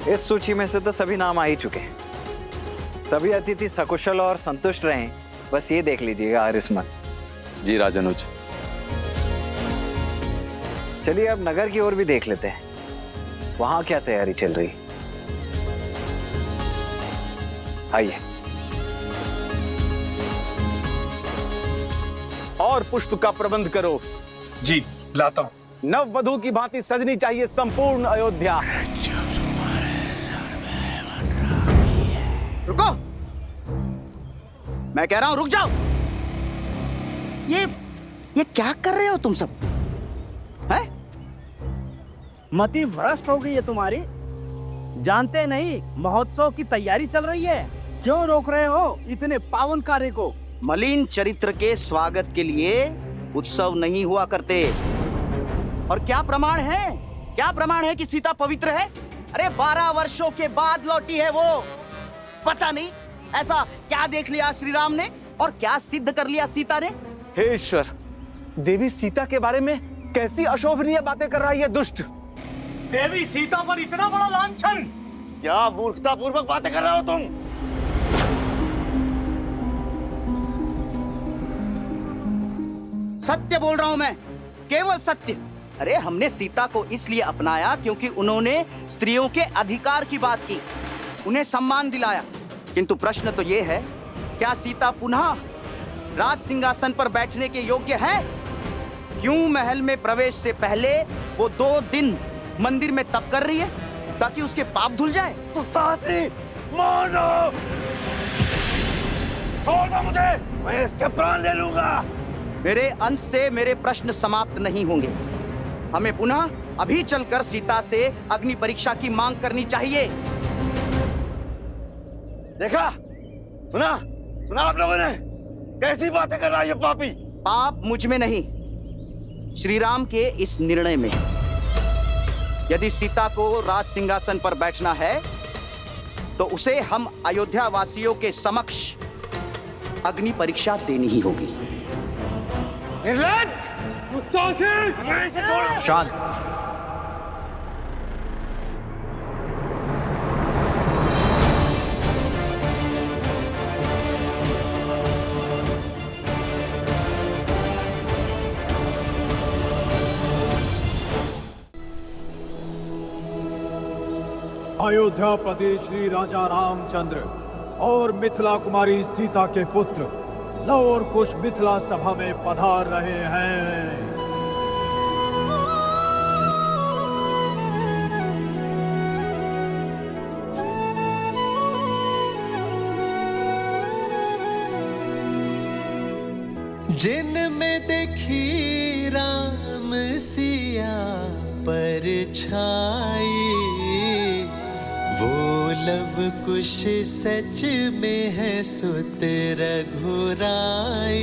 इस सूची में से तो सभी नाम आ ही चुके हैं। सभी अतिथि सकुशल और संतुष्ट रहें, बस ये देख लीजिएगा आरिस्मत। जी राजनुज। चलिए अब नगर की ओर भी देख लेते हैं, वहां क्या तैयारी चल रही। आइए। और पुष्प का प्रबंध करो। जी लाता हूँ। नव वधू की भांति सजनी चाहिए संपूर्ण अयोध्या। रुको, मैं कह रहा हूं रुक जाओ। ये क्या कर रहे हो तुम सब? हैं? मति भ्रष्ट हो गई है तुम्हारी। जानते नहीं महोत्सव की तैयारी चल रही है, क्यों रोक रहे हो इतने पावन कार्य को? मलिन चरित्र के स्वागत के लिए उत्सव नहीं हुआ करते। और क्या प्रमाण है? क्या प्रमाण है कि सीता पवित्र है? अरे 12 वर्षों के बाद लौटी है वो। पता नहीं ऐसा क्या देख लिया श्री राम ने और क्या सिद्ध कर लिया सीता ने। हे ईश्वर, देवी सीता के बारे में कैसी अशोभनीय बातें कर रही है दुष्ट। देवी सीता पर इतना बड़ा लांछन! क्या मूर्खता पूर्वक बातें कर रहे हो तुम? सत्य बोल रहा हूं मैं, केवल सत्य। अरे हमने सीता को इसलिए अपनाया क्योंकि उन्होंने स्त्रियों के अधिकार की बात की, उन्हें सम्मान दिलाया। किंतु प्रश्न तो ये है, क्या सीता पुनः राज सिंहासन पर बैठने के योग्य है? क्यों महल में प्रवेश से पहले वो 2 दिन मंदिर में तप कर रही है ताकि उसके पाप धुल जाए? तो साहसी मानो, छोड़ दो मुझे, मैं इसके प्राण ले लूंगा। मेरे अंत से मेरे प्रश्न समाप्त नहीं होंगे। हमें पुनः अभी चलकर सीता से अग्नि परीक्षा की मांग करनी चाहिए। देखा, सुना आप लोगों ने कैसी बातें कर रहा है ये पापी। पाप मुझ में नहीं, श्री राम के इस निर्णय में। यदि सीता को राज सिंहासन पर बैठना है तो उसे हम अयोध्या वासियों के समक्ष अग्नि परीक्षा देनी ही होगी। निर्लज्ज! गुस्सा से मैं इसे छोड़ो। शांत। अयोध्यापति श्री राजा रामचंद्र और मिथिला कुमारी सीता के पुत्र लव और कुश मिथिला सभा में पधार रहे हैं। जिनमें देखी राम सिया पर छाई, वो लव कुश सच में है सुत रघुराई।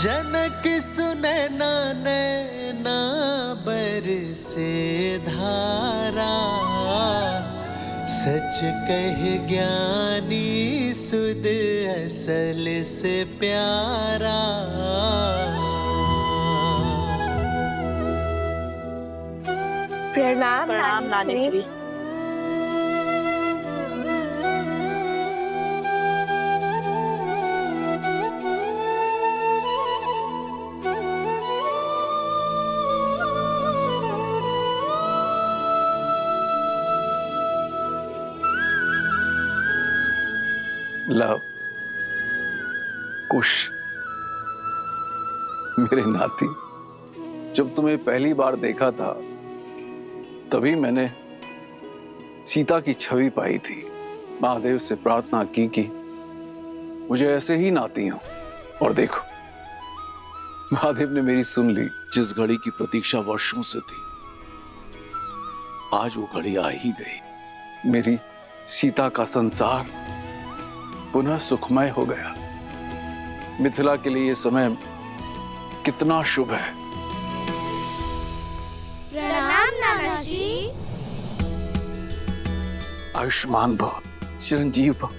जनक सुनैना नैना बरसे धारा, सच कह ज्ञानी सुध असल से प्यारा। प्रणाम नानी श्री। लव, कुश, मेरे नाती, जब तुम्हें पहली बार देखा था तभी मैंने सीता की छवि पाई थी। महादेव से प्रार्थना की कि मुझे ऐसे ही नाती हो, और देखो महादेव ने मेरी सुन ली। जिस घड़ी की प्रतीक्षा वर्षों से थी, आज वो घड़ी आ ही गई। मेरी सीता का संसार पुनः सुखमय हो गया। मिथिला के लिए ये समय कितना शुभ है। प्रणाम नाना श्री। आयुष्मान भव, चिरंजीव भव।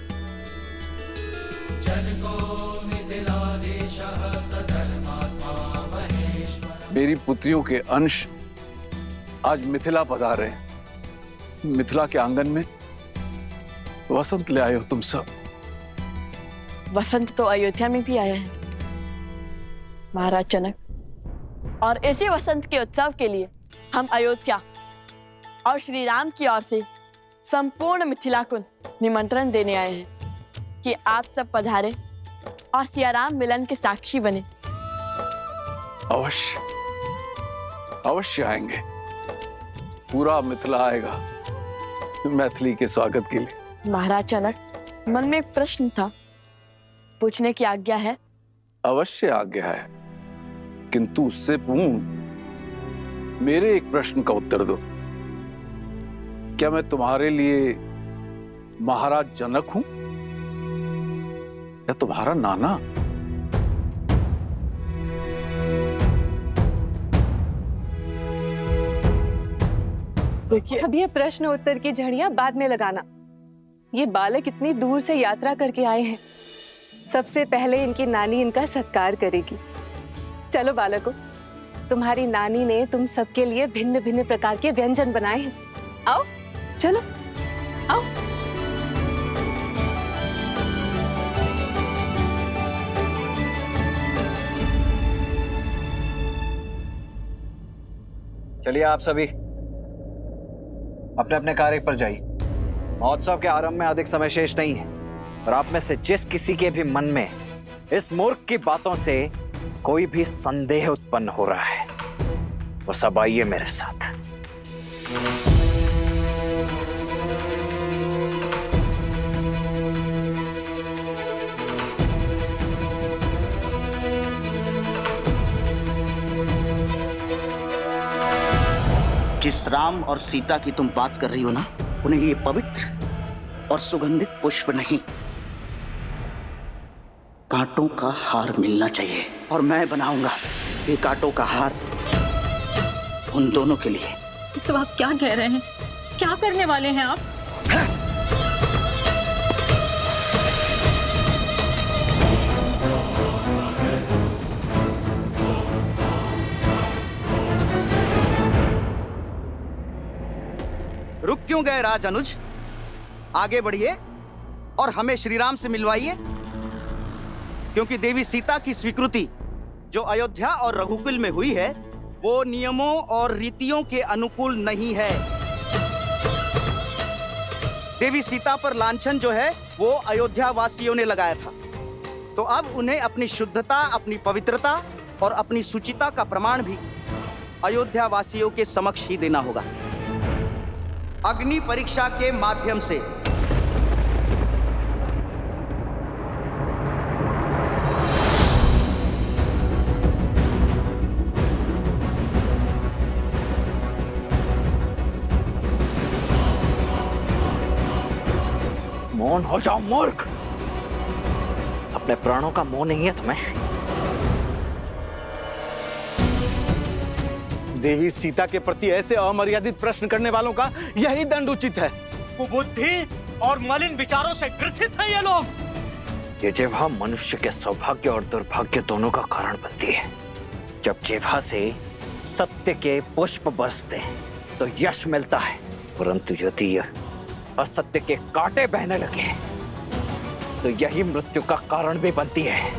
मेरी पुत्रियों के अंश आज मिथिला पधारे। मिथिला के आंगन में वसंत ले आए हो तुम सब। वसंत तो अयोध्या में भी आया है महाराज जनक, और इसी वसंत के उत्सव के लिए हम अयोध्या और श्री राम की ओर से संपूर्ण मिथिला को निमंत्रण देने आए हैं कि आप सब पधारे और सियाराम मिलन के साक्षी बने। अवश्य अवश्य आएंगे। पूरा मिथिला आएगा मैथिली के स्वागत के लिए। महाराज जनक, मन में एक प्रश्न था, पूछने की आज्ञा है? अवश्य आज्ञा है, किंतु उससे पूर्ण मेरे एक प्रश्न का उत्तर दो। क्या मैं तुम्हारे लिए महाराज जनक हूं या तुम्हारा नाना? देखिए, अब ये प्रश्न उत्तर की झड़ियां बाद में लगाना। ये बालक इतनी दूर से यात्रा करके आए हैं, सबसे पहले इनकी नानी इनका सत्कार करेगी। चलो बालकों, तुम्हारी नानी ने तुम सबके लिए भिन्न भिन्न प्रकार के व्यंजन बनाए हैं। आओ, चलो आओ। चलिए आप सभी अपने अपने कार्य पर जाइए। महोत्सव के आरंभ में अधिक समय शेष नहीं है, और आप में से जिस किसी के भी मन में इस मूर्ख की बातों से कोई भी संदेह उत्पन्न हो रहा है, वो सब आइए मेरे साथ। जिस राम और सीता की तुम बात कर रही हो ना, उन्हें ये पवित्र और सुगंधित पुष्प नहीं, कांटों का हार मिलना चाहिए, और मैं बनाऊंगा ये कांटों का हार उन दोनों के लिए। ये सब आप क्या कह रहे हैं? क्या करने वाले हैं आप? रुक क्यों गए राज अनुज? आगे बढ़िए और हमें श्री राम से मिलवाइए, क्योंकि देवी सीता की स्वीकृति जो अयोध्या और रघुकुल में हुई है, वो नियमों और रीतियों के अनुकूल नहीं है। देवी सीता पर लांछन जो है वो अयोध्या वासियों ने लगाया था, तो अब उन्हें अपनी शुद्धता, अपनी पवित्रता और अपनी सुचिता का प्रमाण भी अयोध्या वासियों के समक्ष ही देना होगा, अग्नि परीक्षा के माध्यम से। मौन हो जाओ मूर्ख, अपने प्राणों का मोह नहीं है तुम्हें? देवी सीता के प्रति ऐसे अमर्यादित प्रश्न करने वालों का यही दंड उचित है। कुबुद्धि और मलिन विचारों से ग्रसित हैं ये लोग। ये जिह्वा मनुष्य के सौभाग्य और दुर्भाग्य दोनों का कारण बनती है। जब जिह्वा से सत्य के पुष्प बरसते हैं तो यश मिलता है, परंतु यदि यह असत्य के कांटे बहने लगे तो यही मृत्यु का कारण भी बनती है।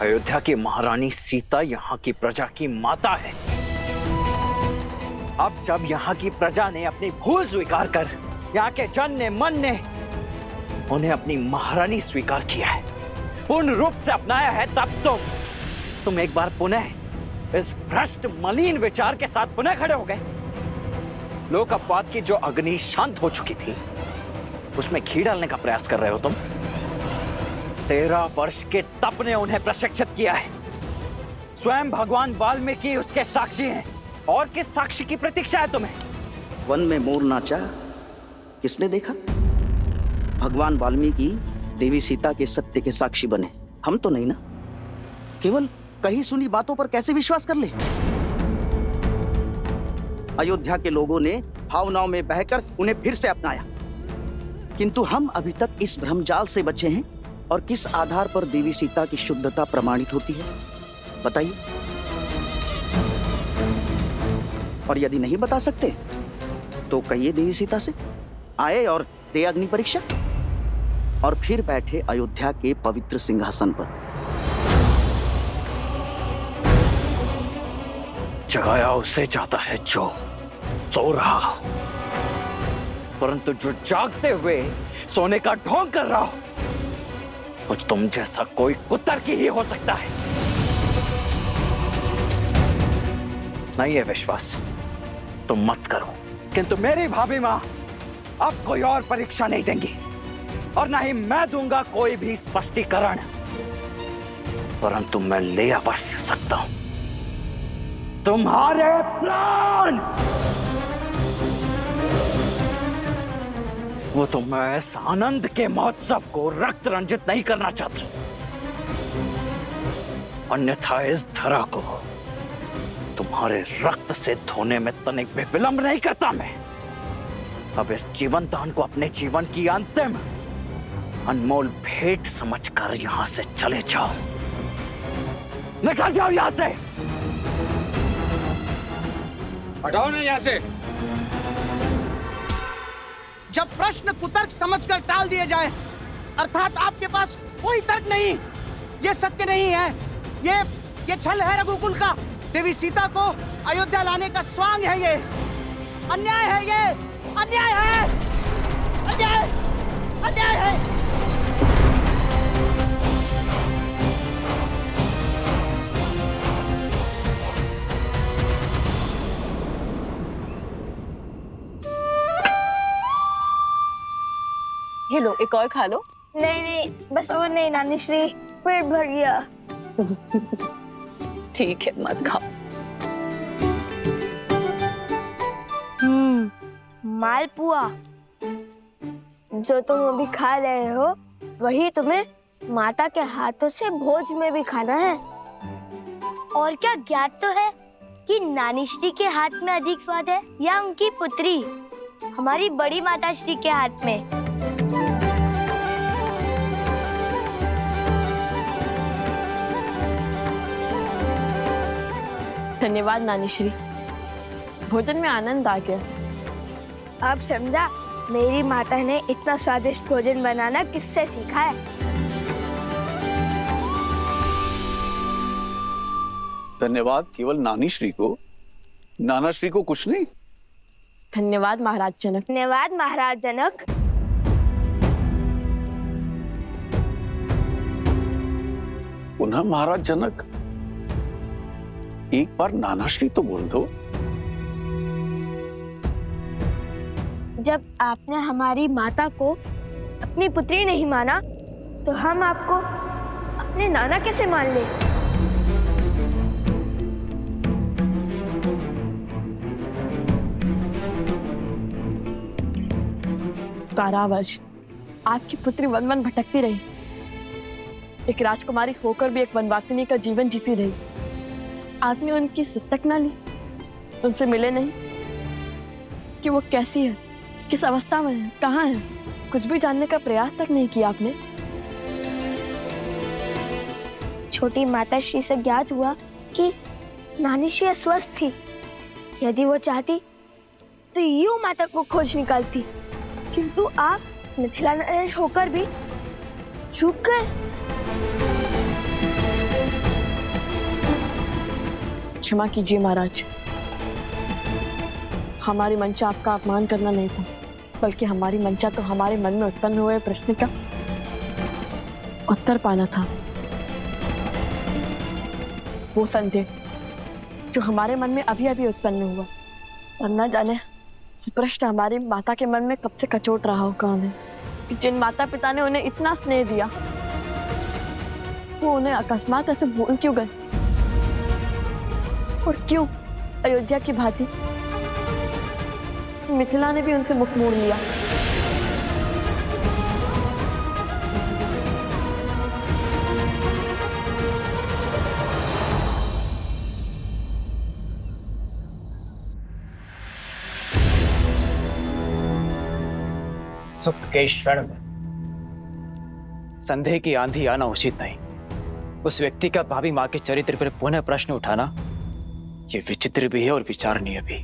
अयोध्या की महारानी सीता यहाँ की प्रजा की माता है। अब जब यहाँ की प्रजा ने अपनी भूल स्वीकार कर यहाँ के जन ने, मन ने उन्हें अपनी महारानी स्वीकार किया है, पूर्ण रूप से अपनाया है, तब तो तुम एक बार पुनः इस भ्रष्ट मलिन विचार के साथ पुनः खड़े हो गए। लोक अपवाद की जो अग्नि शांत हो चुकी थी, उसमें घी डालने का प्रयास कर रहे हो तुम। 13 वर्ष के तप ने उन्हें प्रशिक्षित किया है। स्वयं भगवान वाल्मीकि उसके साक्षी हैं, और किस साक्षी की प्रतीक्षा है तुम्हें? वन में मोर नाचा किसने देखा? भगवान वाल्मीकि देवी सीता के सत्य के साक्षी बने, हम तो नहीं ना। केवल कही सुनी बातों पर कैसे विश्वास कर ले? अयोध्या के लोगों ने भावनाओं में बहकर उन्हें फिर से अपनाया, किंतु हम अभी तक इस भ्रमजाल से बचे हैं। और किस आधार पर देवी सीता की शुद्धता प्रमाणित होती है, बताइए? और यदि नहीं बता सकते तो कहिए देवी सीता से आए और दे अग्नि परीक्षा, और फिर बैठे अयोध्या के पवित्र सिंहासन पर। जगाया उसे जाता है जो सो रहा हो, परंतु जो जागते हुए सोने का ढोंग कर रहा हो वो तुम जैसा कोई कुत्तर की ही हो सकता है। नहीं है विश्वास तुम मत करो, किंतु मेरी भाभी मां अब कोई और परीक्षा नहीं देंगी और ना ही मैं दूंगा कोई भी स्पष्टीकरण, परंतु मैं ले अवश्य सकता हूं तुम्हारे प्राण। वो तो मैं इस आनंद के महोत्सव को रक्त रंजित नहीं करना चाहता, अन्यथा इस धरा को तुम्हारे रक्त से धोने में तनिक भी विलंब नहीं करता मैं। अब इस जीवन दान को अपने जीवन की अंतिम अनमोल भेंट समझकर यहां से चले जाओ, निकल जाओ यहां से। हटाओ ना यहाँ से। जब प्रश्न कुतर्क समझकर टाल दिए जाए, अर्थात आपके पास कोई तर्क नहीं, ये सत्य नहीं है, ये छल है रघुकुल का। देवी सीता को अयोध्या लाने का स्वांग है ये, अन्याय है ये, अन्याय है, अन्याय, अन्याय है। ये लो एक और खा लो। नहीं नहीं, बस और नहीं नानी श्री, पेट भर गया। ठीक है मत खाओ। मालपुआ जो तुम अभी खा रहे हो वही तुम्हें माता के हाथों से भोज में भी खाना है। और क्या ज्ञात तो है कि नानी श्री के हाथ में अधिक स्वाद है या उनकी पुत्री हमारी बड़ी माता श्री के हाथ में? धन्यवाद नानी श्री, भोजन में आनंद आ गया। अब समझा मेरी माता ने इतना स्वादिष्ट भोजन बनाना किससे सीखा है। धन्यवाद केवल नानी श्री को, नाना श्री को कुछ नहीं। धन्यवाद महाराज जनक। धन्यवाद महाराज जनक। पुनः महाराज जनक, एक बार नाना श्री तो बोल दो। जब आपने हमारी माता को अपनी पुत्री नहीं माना तो हम आपको अपने नाना कैसे मान ले? कारावर्ष आपकी पुत्री वन वन भटकती रही, एक राजकुमारी होकर भी एक वनवासिनी का जीवन जीती रही। आपने उनकी सुध तक ना ली, उनसे मिले नहीं कि वो कैसी है, किस अवस्था में है, कहाँ है, कुछ भी जानने का प्रयास तक नहीं किया आपने। छोटी माता श्री से ज्ञात हुआ कि नानी श्री अस्वस्थ थी। यदि वो चाहती तो यूं माता को खोज निकालती, किंतु आप मिथिला नरेश होकर भी चूक गए। क्षमा कीजिए महाराज, हमारी मंशा आपका अपमान करना नहीं था, बल्कि हमारी मंशा तो हमारे मन में उत्पन्न हुए प्रश्न का उत्तर पाना था। वो संदेह जो हमारे मन में अभी अभी उत्पन्न हुआ, और न जाने प्रश्न हमारी माता के मन में कब से कचोट रहा हो कौन है कि जिन माता पिता ने उन्हें इतना स्नेह दिया वो उन्हें अकस्मात ऐसे भूल क्यों गए, और क्यों अयोध्या की भांति मिथिला ने भी उनसे मुख मोड़ लिया। सुख के क्षण में संदेह की आंधी आना उचित नहीं। उस व्यक्ति का भाभी मां के चरित्र पर पुनः प्रश्न उठाना ये विचित्र भी है और विचारणीय भी।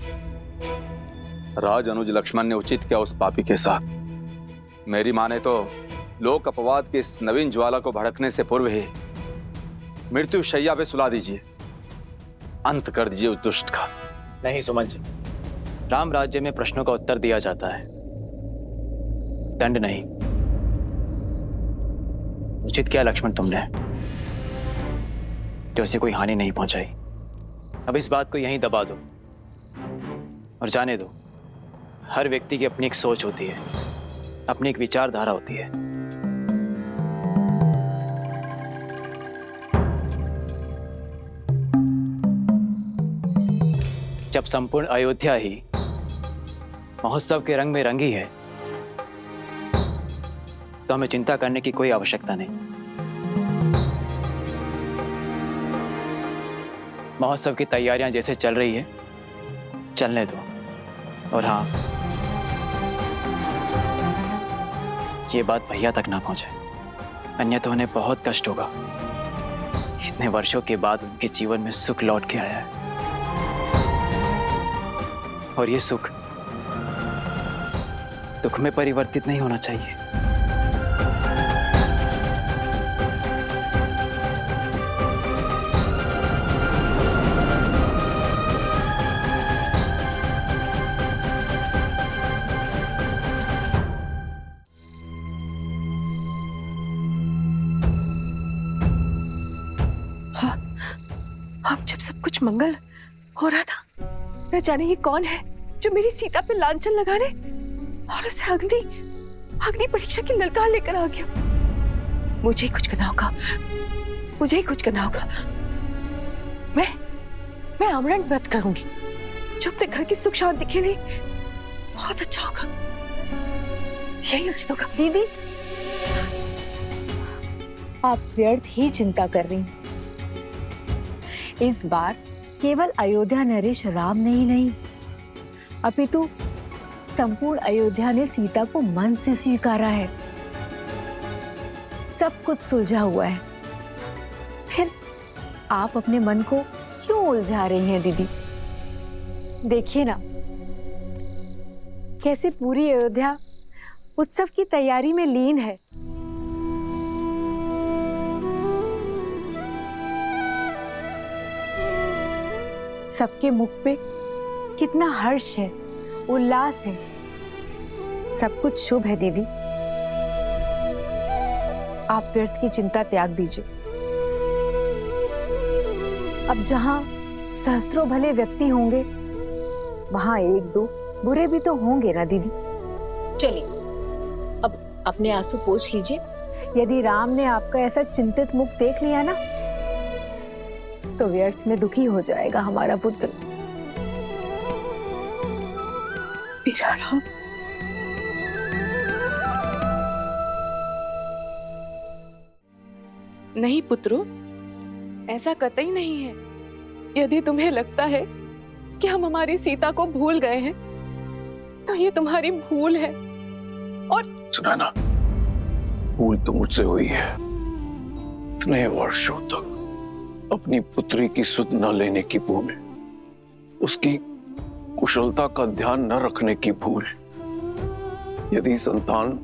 राज अनुज लक्ष्मण ने उचित किया उस पापी के साथ। मेरी माने तो लोक अपवाद की इस नवीन ज्वाला को भड़कने से पूर्व ही मृत्यु शैया पे सुला दीजिए, अंत कर दीजिए उस दुष्ट का। नहीं सुमन जी, राम राज्य में प्रश्नों का उत्तर दिया जाता है, दंड नहीं। उचित किया लक्ष्मण तुमने, जो उसे कोई हानि नहीं पहुंचाई। अब इस बात को यहीं दबा दो और जाने दो, हर व्यक्ति की अपनी एक सोच होती है, अपनी एक विचारधारा होती है। जब संपूर्ण अयोध्या ही महोत्सव के रंग में रंगी है, तो हमें चिंता करने की कोई आवश्यकता नहीं। महोत्सव की तैयारियां जैसे चल रही है, चलने दो। और हाँ, ये बात भैया तक ना पहुंचे, अन्यथा उन्हें बहुत कष्ट होगा। इतने वर्षों के बाद उनके जीवन में सुख लौट के आया है, और ये सुख दुख में परिवर्तित नहीं होना चाहिए। अब जब सब कुछ मंगल हो रहा था, न जाने ये कौन है जो मेरी सीता पे लांछन लगाने और उसे अग्नि परीक्षा की ललकार लेकर आ गया। मुझे ही कुछ करना होगा, मुझे ही कुछ करना होगा। मैं आमरण व्रत करूंगी, जो अपने घर की सुख शांति के लिए बहुत अच्छा होगा। यही उचित होगा। दीदी, आप व्यर्थ ही चिंता कर रही हैं। इस बार केवल अयोध्या नरेश राम ने ही नहीं, अपितु संपूर्ण अयोध्या ने सीता को मन से स्वीकारा है। सब कुछ सुलझा हुआ है, फिर आप अपने मन को क्यों उलझा रही हैं दीदी? देखिए ना, कैसे पूरी अयोध्या उत्सव की तैयारी में लीन है। सबके मुख पे कितना हर्ष है, उल्लास है। सब कुछ शुभ है दीदी। आप व्यर्थ की चिंता त्याग दीजिए। अब जहां सहस्त्रों भले व्यक्ति होंगे, वहां एक दो बुरे भी तो होंगे ना दीदी। चलिए, अब अपने आंसू पोंछ लीजिए। यदि राम ने आपका ऐसा चिंतित मुख देख लिया ना, तो व्यर्थ में दुखी हो जाएगा हमारा पुत्र। मेरा राम, नहीं पुत्रो, ऐसा कतई नहीं है। यदि तुम्हें लगता है कि हम हमारी सीता को भूल गए हैं, तो ये तुम्हारी भूल है। और सुना ना, भूल तो मुझसे हुई है। इतने वर्षों तक अपनी पुत्री की सुध न लेने की भूल, उसकी कुशलता का ध्यान न रखने की भूल। यदि संतान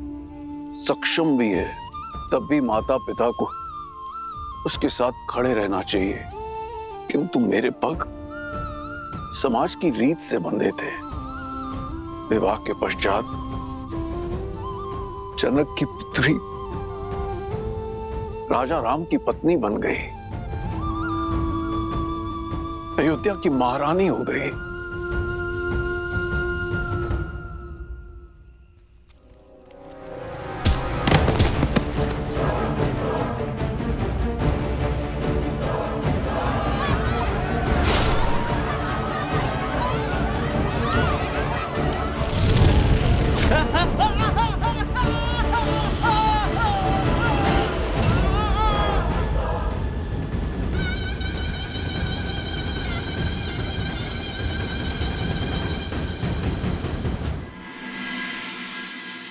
सक्षम भी है, तब भी माता पिता को उसके साथ खड़े रहना चाहिए। किंतु मेरे पग समाज की रीत से बंधे थे। विवाह के पश्चात जनक की पुत्री राजा राम की पत्नी बन गई, अयोध्या की महारानी हो गई।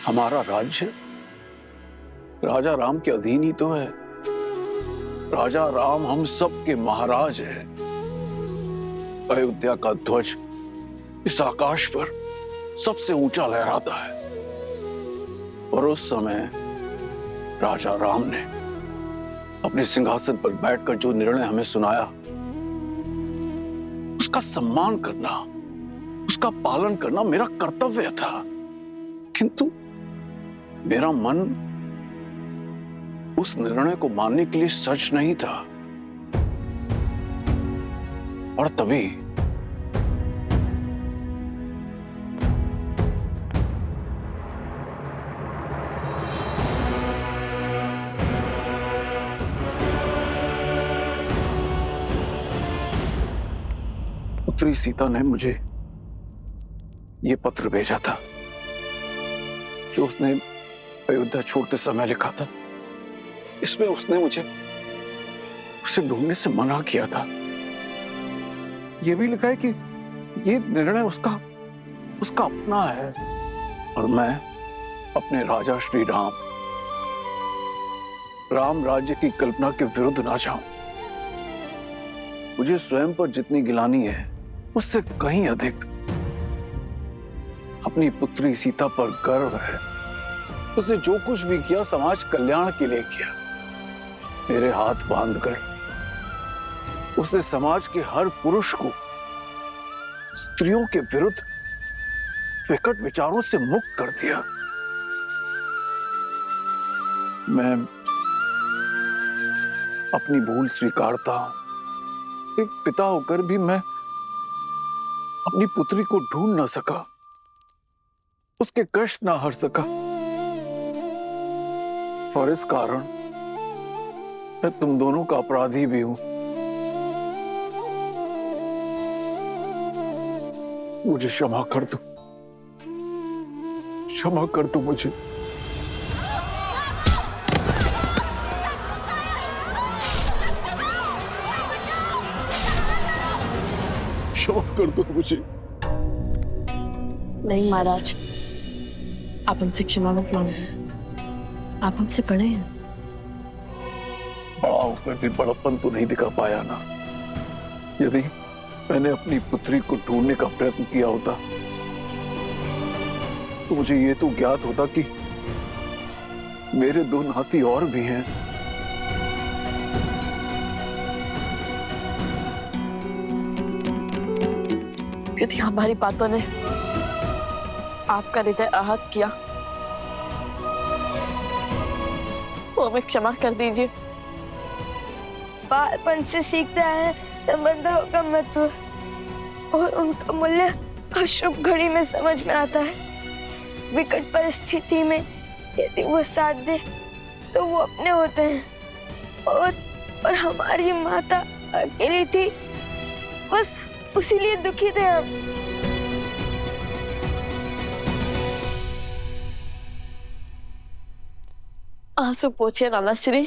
हमारा राज्य राजा राम के अधीन ही तो है। राजा राम हम सब के महाराज हैं। अयोध्या का ध्वज इस आकाश पर सबसे ऊंचा लहराता है। और उस समय राजा राम ने अपने सिंहासन पर बैठकर जो निर्णय हमें सुनाया, उसका सम्मान करना, उसका पालन करना मेरा कर्तव्य था। किंतु मेरा मन उस निर्णय को मानने के लिए सच नहीं था। और तभी पुत्री सीता ने मुझे यह पत्र भेजा था जो उसने अयोध्या छोड़ते समय लिखा था। इसमें उसने मुझे उसे ढूंढने से मना किया था। यह भी लिखा है कि यह निर्णय उसका अपना है और मैं अपने राजा श्री राम राज्य की कल्पना के विरुद्ध ना जाऊं। मुझे स्वयं पर जितनी गिलानी है उससे कहीं अधिक अपनी पुत्री सीता पर गर्व है। उसने जो कुछ भी किया समाज कल्याण के लिए किया। मेरे हाथ बांधकर उसने समाज के हर पुरुष को स्त्रियों के विरुद्ध विकट विचारों से मुक्त कर दिया। मैं अपनी भूल स्वीकारता हूं। एक पिता होकर भी मैं अपनी पुत्री को ढूंढ ना सका, उसके कष्ट ना हर सका। और इस कारण मैं तुम दोनों का अपराधी भी हूं। मुझे क्षमा कर दो, क्षमा कर दो मुझे। क्षमा कर दो मुझे। नहीं महाराज, आप हमसे क्षमा मत मांगिए। आप हमसे बड़े हैं। बड़ा उसमें भी बड़प्पन तो नहीं दिखा पाया ना। यदि मैंने अपनी पुत्री को ढूंढने का प्रयत्न किया होता तो मुझे ये तो ज्ञात होता कि मेरे दो नाती और भी हैं। यदि हमारी बातों ने आपका हृदय आहत किया तो हमें क्षमा कर दीजिए। बालपन से सीखते हैं संबंधों का महत्व और उनका मूल्य अशुभ घड़ी में समझ में आता है। विकट परिस्थिति में यदि वो साथ दे तो वो अपने होते हैं। और हमारी माता अकेली थी, बस उसीलिए दुखी थे हम। आंसू पोछिए नाना श्री।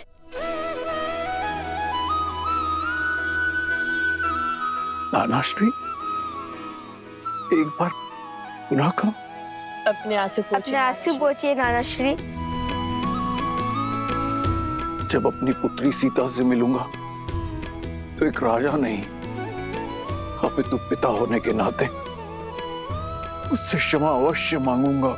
नाना श्री, एक बार पुनः कहो। अपने आंसू पोछिए। अपने आंसू पोछिए नाना श्री। जब अपनी पुत्री सीता से मिलूंगा तो एक राजा नहीं अपितु पिता होने के नाते उससे क्षमा अवश्य मांगूंगा।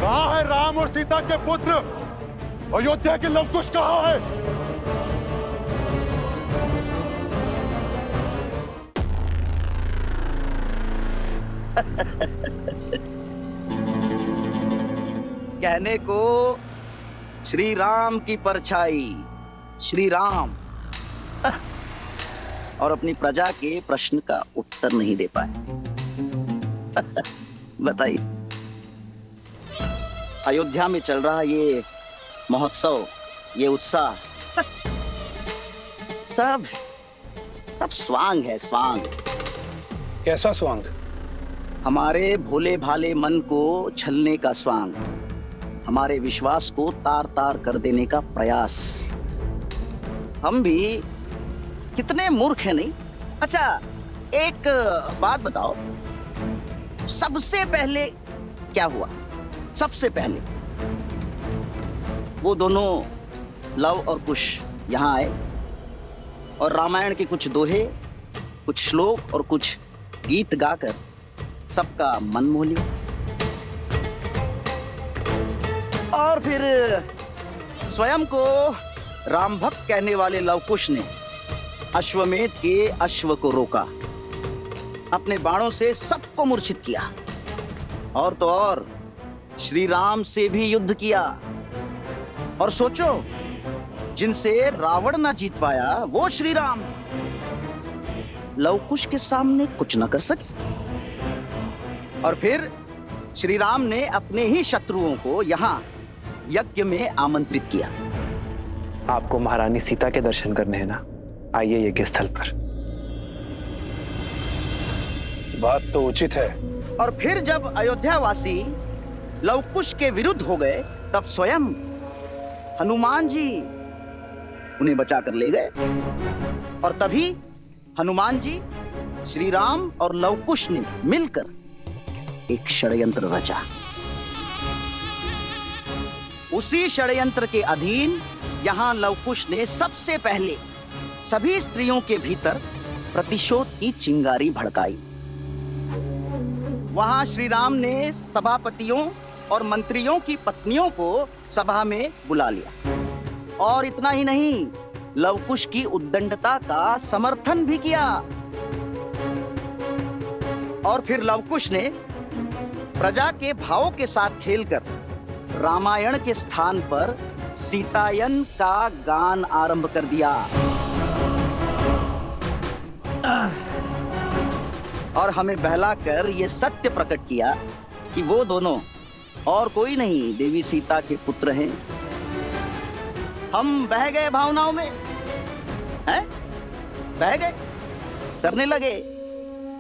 कहाँ है राम और सीता के पुत्र? अयोध्या के लवकुश कहाँ है? कहने को श्री राम की परछाई, श्री राम, और अपनी प्रजा के प्रश्न का उत्तर नहीं दे पाए। बताइए, अयोध्या में चल रहा ये महोत्सव, ये उत्साह, सब स्वांग है, स्वांग। कैसा स्वांग? हमारे भोले भाले मन को छलने का स्वांग, हमारे विश्वास को तार तार कर देने का प्रयास। हम भी कितने मूर्ख हैं नहीं? अच्छा, एक बात बताओ, सबसे पहले क्या हुआ? सबसे पहले वो दोनों लव और कुश यहाँ आए और रामायण के कुछ दोहे, कुछ श्लोक और कुछ गीत गाकर सबका मन मोह लिया। और फिर स्वयं को राम भक्त कहने वाले लवकुश ने अश्वमेध के अश्व को रोका, अपने बाणों से सबको मूर्छित किया, और तो और श्री राम से भी युद्ध किया। और सोचो, जिनसे रावण ना जीत पाया वो श्री राम लवकुश के सामने कुछ न कर सके। और फिर श्री राम ने अपने ही शत्रुओं को यहाँ यज्ञ में आमंत्रित किया। आपको महारानी सीता के दर्शन करने हैं ना, आइए यज्ञ स्थल पर। बात तो उचित है। और फिर जब अयोध्यावासी लवकुश के विरुद्ध हो गए, तब स्वयं हनुमान जी उन्हें बचा कर ले गए। और तभी हनुमान जी, श्री राम और लवकुश ने मिलकर एक षड्यंत्र रचा। उसी षड्यंत्र के अधीन यहां लवकुश ने सबसे पहले सभी स्त्रियों के भीतर प्रतिशोध की चिंगारी भड़काई। वहां श्री राम ने सभापतियों और मंत्रियों की पत्नियों को सभा में बुला लिया। और इतना ही नहीं, लवकुश की उद्दंडता का समर्थन भी किया। और फिर लवकुश ने प्रजा के भावों के साथ खेलकर रामायण के स्थान पर सीतायन का गान आरंभ कर दिया। और हमें बहलाकर यह सत्य प्रकट किया कि वो दोनों और कोई नहीं, देवी सीता के पुत्र हैं। हम बह गए भावनाओं में, हैं? बह गए, करने लगे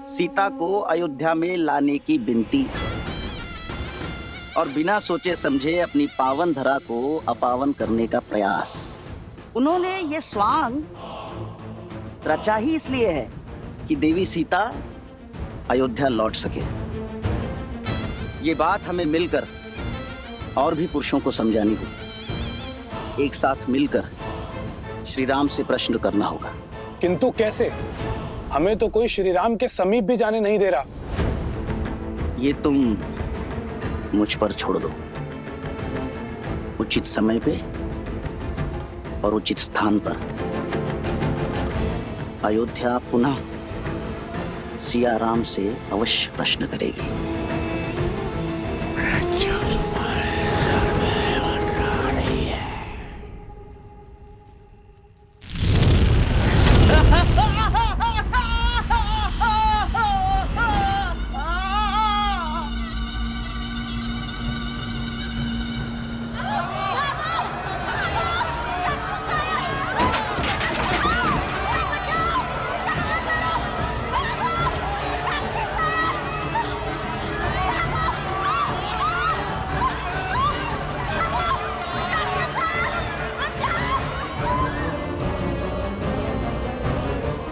सीता को अयोध्या में लाने की विनती, और बिना सोचे समझे अपनी पावन धरा को अपावन करने का प्रयास। उन्होंने ये स्वांग रचा ही इसलिए है कि देवी सीता अयोध्या लौट सके। ये बात हमें मिलकर और भी पुरुषों को समझानी होगी। एक साथ मिलकर श्री राम से प्रश्न करना होगा। किंतु कैसे? हमें तो कोई श्री राम के समीप भी जाने नहीं दे रहा। ये तुम मुझ पर छोड़ दो। उचित समय पे और उचित स्थान पर अयोध्या पुनः सिया राम से अवश्य प्रश्न करेगी।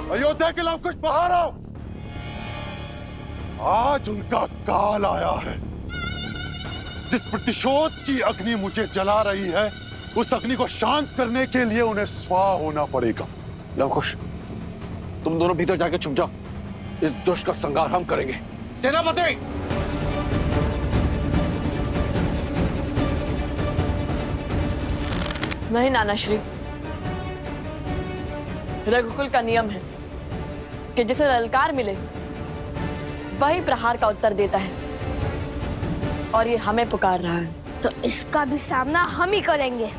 अयोध्या के लवकुश बाहर आओ। आज उनका काल आया है। जिस प्रतिशोध की अग्नि मुझे जला रही है, उस अग्नि को शांत करने के लिए उन्हें स्वाह होना पड़ेगा। लवकुश, तुम दोनों भीतर जाके छुप जाओ। इस दुष्ट का संहार हम करेंगे। सेनापति! नहीं नानाश्री, रघुकुल का नियम है कि जिसे ललकार मिले वही प्रहार का उत्तर देता है, और ये हमें पुकार रहा है। तो इसका भी सामना हम ही करेंगे।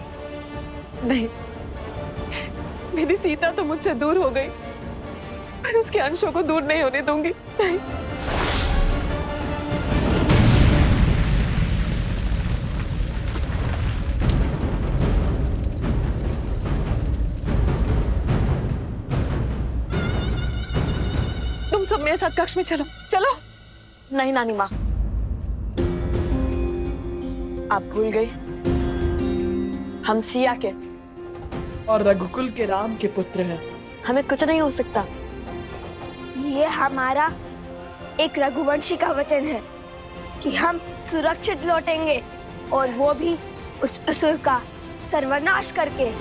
नहीं, मेरी सीता तो मुझसे दूर हो गई, पर उसके अंशों को दूर नहीं होने दूंगी। नहीं। तुम सब मेरे साथ कक्ष में चलो, चलो। नहीं नानी माँ, आप भूल गई हम सिया के और रघुकुल के राम के पुत्र हैं। हमें कुछ नहीं हो सकता। ये हमारा एक रघुवंशी का वचन है कि हम सुरक्षित लौटेंगे, और वो भी उस असुर का सर्वनाश करके।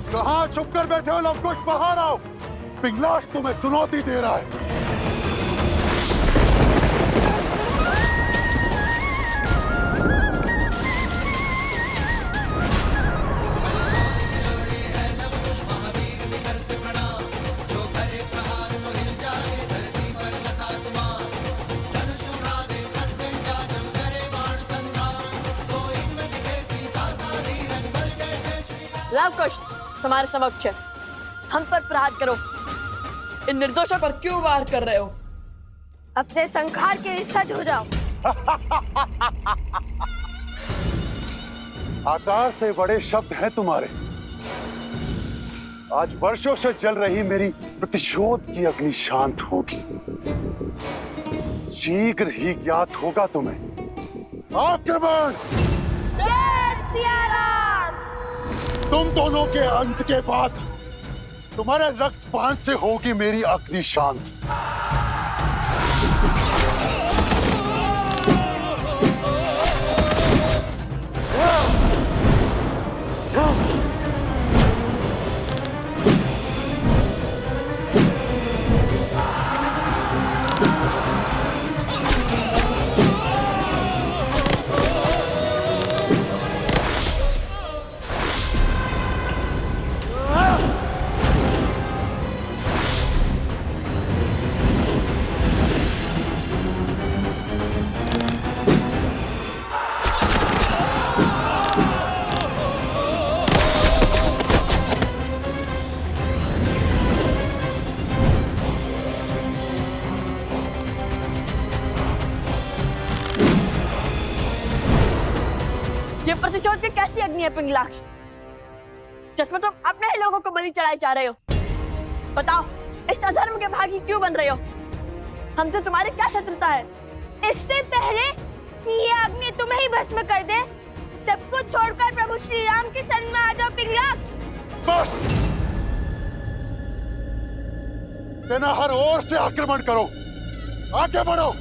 कहाँ चुप कर बैठे हो लवकुश, बाहर आओ। पिंगलाश तुम्हें चुनौती दे रहा है। लवकुश, तुम्हारे समक्ष है। हम पर प्रहार करो। इन निर्दोषों पर क्यों वार कर रहे हो? अपने संहार के लिए सज हो जाओ। आकार से बड़े शब्द हैं तुम्हारे। आज वर्षों से जल रही मेरी प्रतिशोध की अग्नि शांत होगी। शीघ्र ही ज्ञात होगा तुम्हें। आक्रमण! जय सिया राम! तुम दोनों के अंत के बाद तुम्हारे रक्तपान से होगी मेरी अग्नि शांत। ये प्रतिशोध की कैसी अग्नि है पिंगलाक्ष, जिसमें तुम अपने ही लोगों को बलि चढ़ाए जा रहे हो? बताओ, इस अधर्म के भागी क्यों बन रहे हो? हमसे तुम्हारी क्या शत्रुता है? इससे पहले कि ये अग्नि तुम्हें ही भस्म कर दे, सब कुछ छोड़कर प्रभु श्री राम के शरण में आ जाओ पिंगलाक्ष। बस! सेना हर ओर से आक्रमण करो, आगे बढ़ो।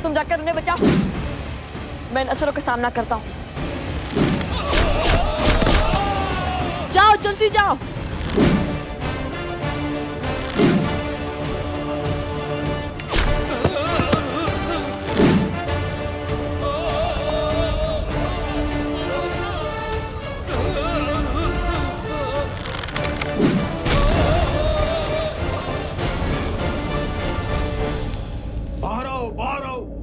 तुम जाकर उन्हें बचाओ, मैं इन असुरों का सामना करता हूँ। जाओ, जल्दी जाओ।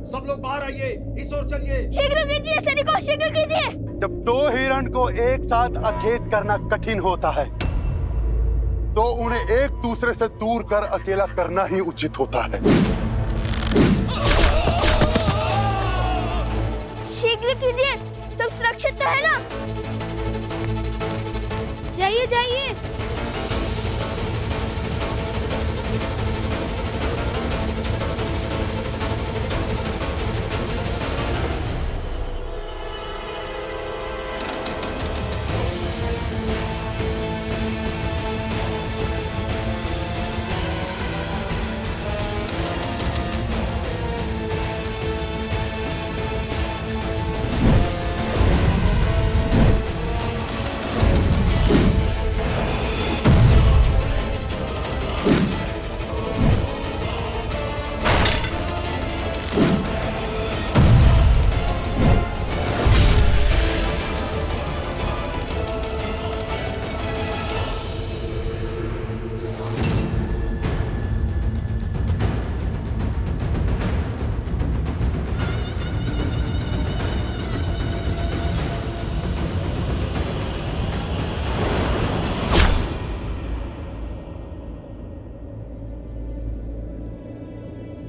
सब लोग बाहर आइए, इस ओर चलिए। शीघ्र कीजिए सैनिकों, शीघ्र कीजिए। जब दो हिरण को एक साथ अखेट करना कठिन होता है, तो उन्हें एक दूसरे से दूर कर अकेला करना ही उचित होता है। शीघ्र कीजिए, सब सुरक्षित तो है ना? जाइए जाइए।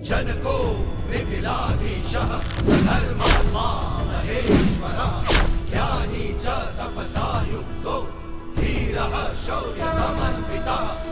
जनको मिथिलाधीशः सधर्मात्मा महेश्वरः ज्ञानी च तपसा युक्तो धीरः शौर्य समन्वितः।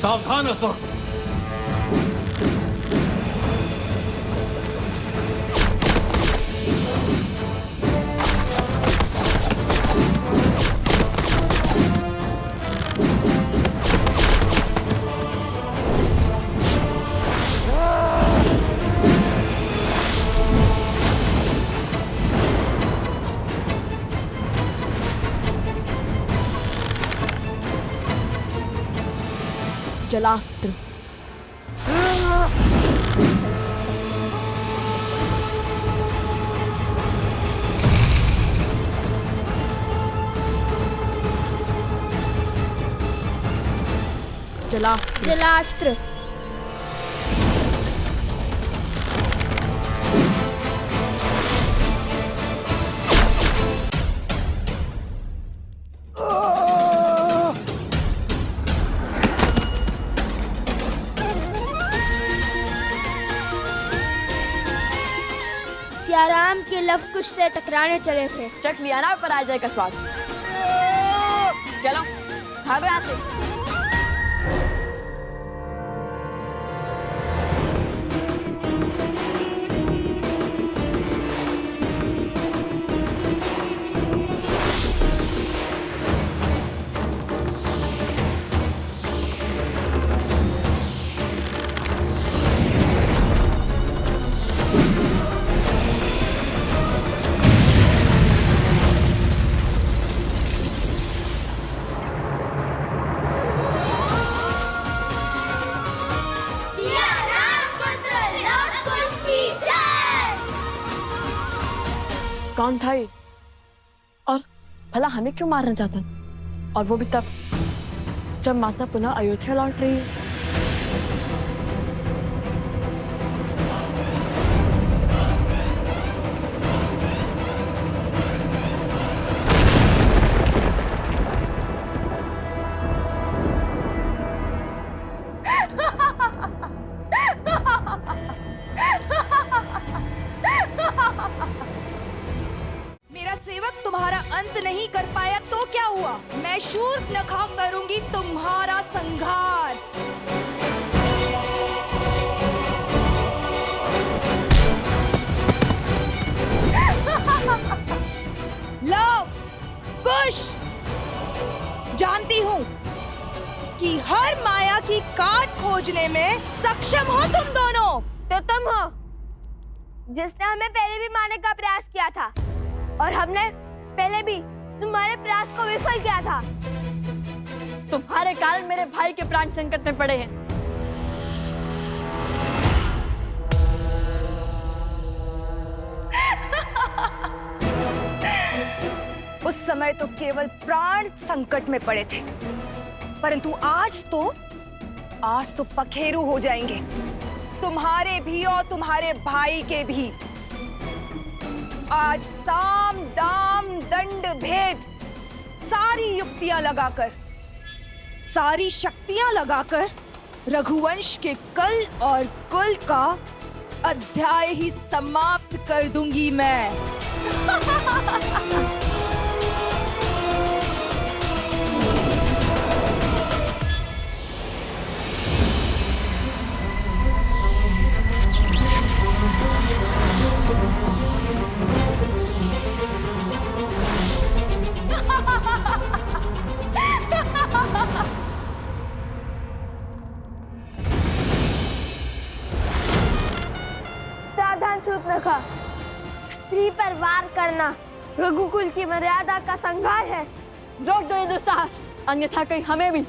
सावधान असुर। जलास्त्र। जलास्त्र। जलास्त्र। सियाराम के लव कुश से टकराने चले थे। चख लिया ना पराजय का स्वाद। चलो भागो यहाँ से। कौन था ये? और भला हमें क्यों मारना चाहता? और वो भी तब जब माता पुनः अयोध्या लौट रही है। तुम्हारा अंत नहीं कर पाया तो क्या हुआ? मैं शूर्पणखा करूंगी तुम्हारा संहार। लो कुश, जानती हूँ कि हर माया की काट खोजने में सक्षम हो तुम दोनों। तो तुम हो जिसने हमें पहले भी मारने का प्रयास किया था, और हमने पहले भी तुम्हारे प्रयास को विफल किया था। तुम्हारे कारण मेरे भाई के प्राण संकट में पड़े हैं। उस समय तो केवल प्राण संकट में पड़े थे, परंतु आज तो पखेरु हो जाएंगे, तुम्हारे भी और तुम्हारे भाई के भी। आज साम दाम दंड भेद सारी युक्तियां लगाकर, सारी शक्तियां लगाकर रघुवंश के कल और कुल का अध्याय ही समाप्त कर दूंगी मैं। स्त्री पर वार करना रघुकुल की मर्यादा का संघार है। रोक दो ये दुस्साहस, अन्यथा कहीं हमें भी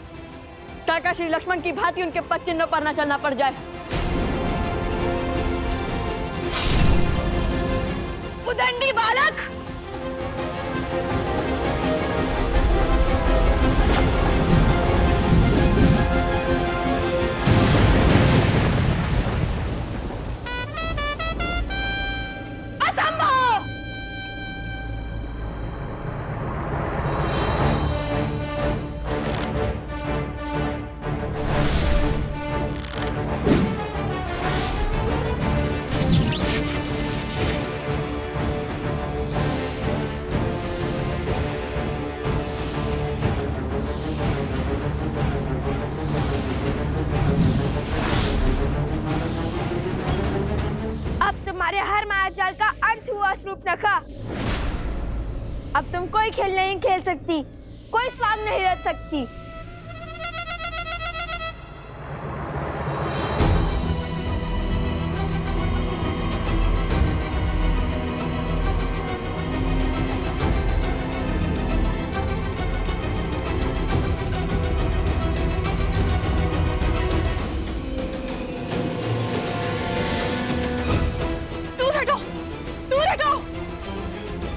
काका श्री लक्ष्मण की भांति उनके पद चिन्हों पर न चलना पड़ जाए। उदंडी बालक, असंभव! तुम्हारे हर मायाजाल का अंत हुआ शूर्पणखा। अब तुम कोई खेल नहीं खेल सकती, कोई स्वाद नहीं रच सकती।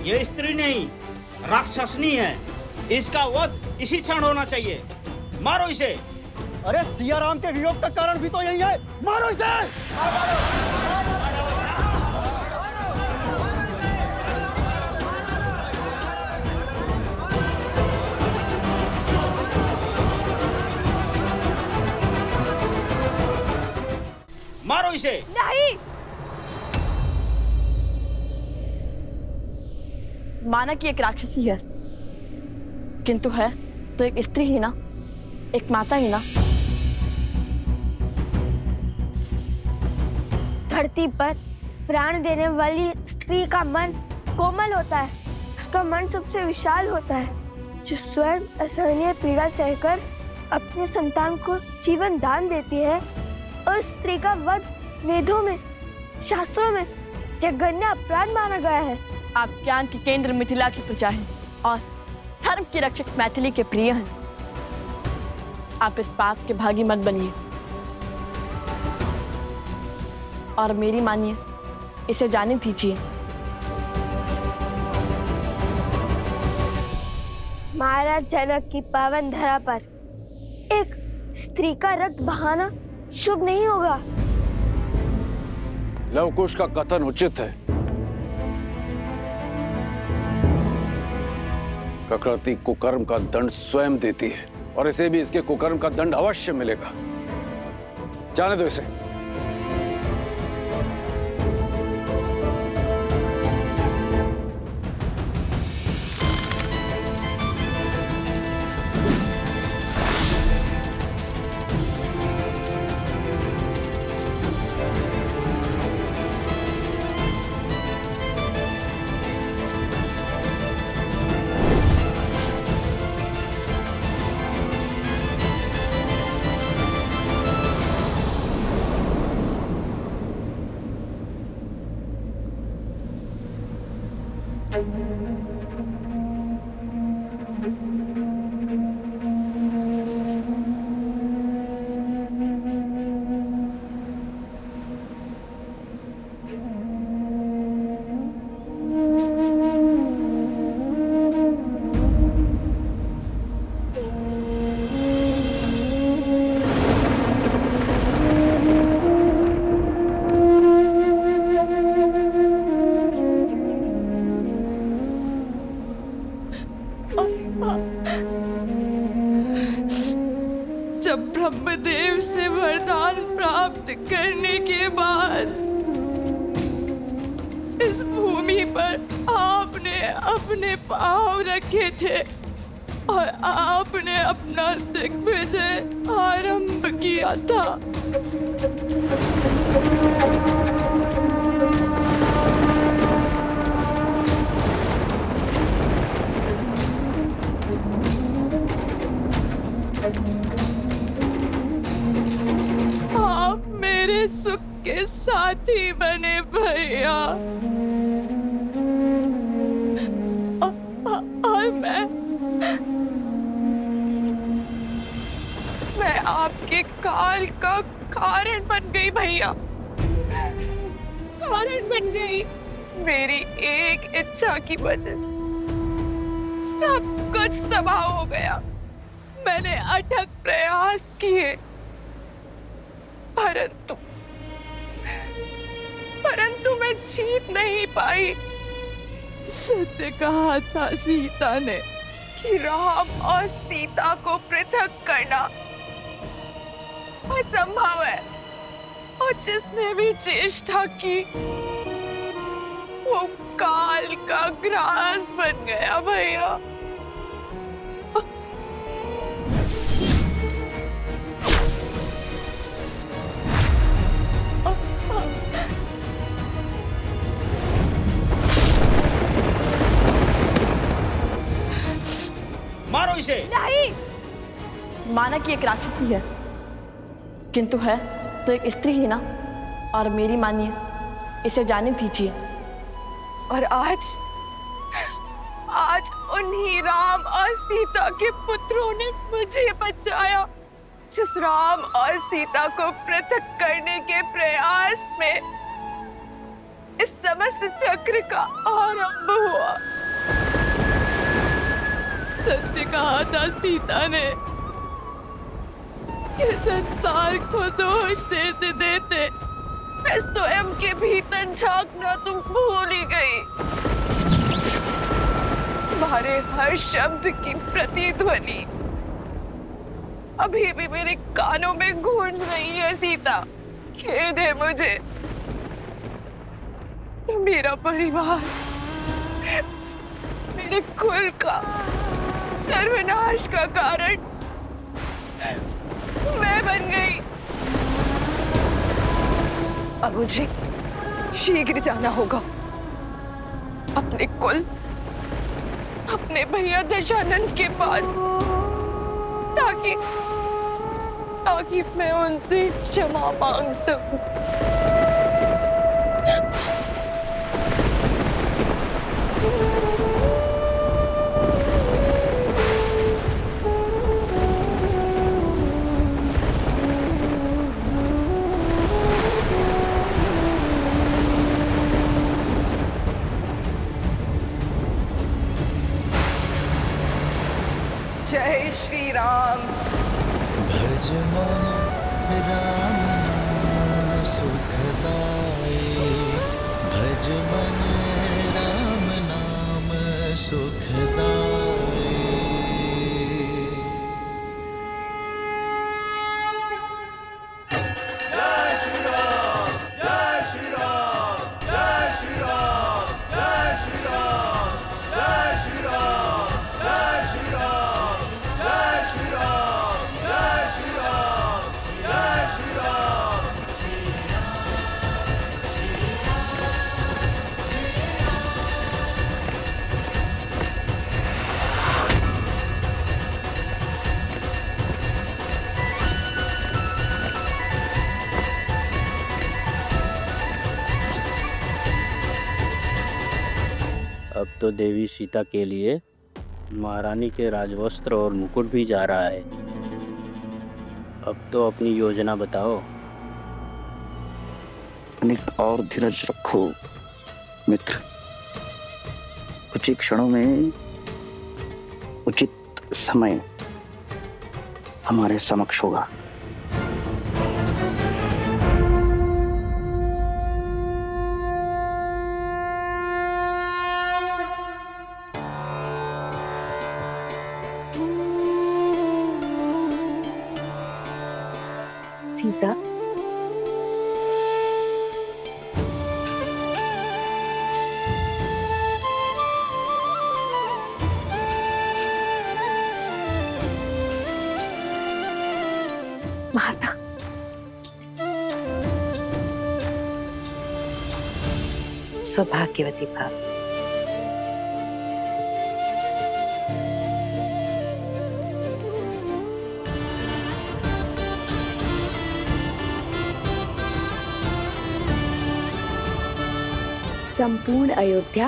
ये स्त्री नहीं, राक्षसनी है। इसका वध इसी क्षण होना चाहिए। मारो इसे। अरे सिया राम के वियोग का कारण भी तो यही है। मारो इसे। मारो इसे। नहीं। माना कि एक राक्षसी है, किंतु है तो एक स्त्री ही ना, एक माता ही ना। धरती पर प्राण देने वाली स्त्री का मन कोमल होता है, उसका मन सबसे विशाल होता है, जो स्वयं असहनीय पीड़ा सहकर अपने संतान को जीवन दान देती है। और स्त्री का वध वेदों में, शास्त्रों में जघन्य अपराध माना गया है। आप ज्ञान के केंद्र मिथिला की प्रजा हैं और धर्म की रक्षक मैथिली के प्रिय हैं। आप इस पाप के भागी मत बनिए और मेरी मानिए, इसे जाने दीजिए। महाराज जनक की पावन धरा पर एक स्त्री का रक्त बहाना शुभ नहीं होगा। लव कुश का कथन उचित है। प्रकृति कुकर्म का दंड स्वयं देती है और इसे भी इसके कुकर्म का दंड अवश्य मिलेगा। जाने दो इसे। जब ब्रह्मदेव से वरदान प्राप्त करने के बाद इस भूमि पर आपने अपने पांव रखे थे और आपने अपना दिग्विजय आरंभ किया था। आप मेरे सुख के साथी बने भैया। और मैं आपके काल का कारण बन गई भैया, कारण बन गई। मेरी एक इच्छा की वजह से सब कुछ तबाह हो गया। मैंने अथक प्रयास किए, परंतु मैं जीत नहीं पाई। सत्य कहा था सीता ने कि राम और सीता को पृथक करना असंभव है, और जिसने भी चेष्टा की वो काल का ग्रास बन गया भैया। मारो इसे। नहीं, माना कि एक राक्षसी है, किंतु है तो एक स्त्री ही ना। और मेरी मानिए, इसे जाने दीजिए। और आज उन्हीं राम और सीता के पुत्रों ने मुझे बचाया। जिस राम और सीता को पृथक करने के प्रयास में इस समस्त चक्र का आरंभ हुआ। सत्य कहा था सीता ने कि संसार को दोष देते देते मैं स्वयं के भीतर झांकना तुम भूल ही गई। तुम्हारे हर शब्द की प्रतिध्वनि अभी भी मेरे कानों में गूंज रही है सीता। खेद है मुझे। मेरा परिवार, मेरे कुल का सर्वनाश का कारण मैं बन गई। अब मुझे शीघ्र जाना होगा अपने कुल, अपने भैया दशानंद के पास, ताकि मैं उनसे क्षमा मांग सकूं। जय श्री राम। भज मन राम नाम सुखदाई, भज मन राम नाम सुखदाई। जय श्री राम, जय श्री राम, जय श्री राम, जय श्री राम, जय श्री राम, जय श्री राम, जय श्री राम, जय श्री राम, जय श्री राम। अब तो देवी सीता के लिए महारानी के राजवस्त्र और मुकुट भी जा रहा है। अब तो अपनी योजना बताओ। अनिक और धीरज रखो मित्र। कुछ ही क्षणों में उचित समय हमारे समक्ष होगा। सीता, माता, सौभाग्यवती भाव। संपूर्ण अयोध्या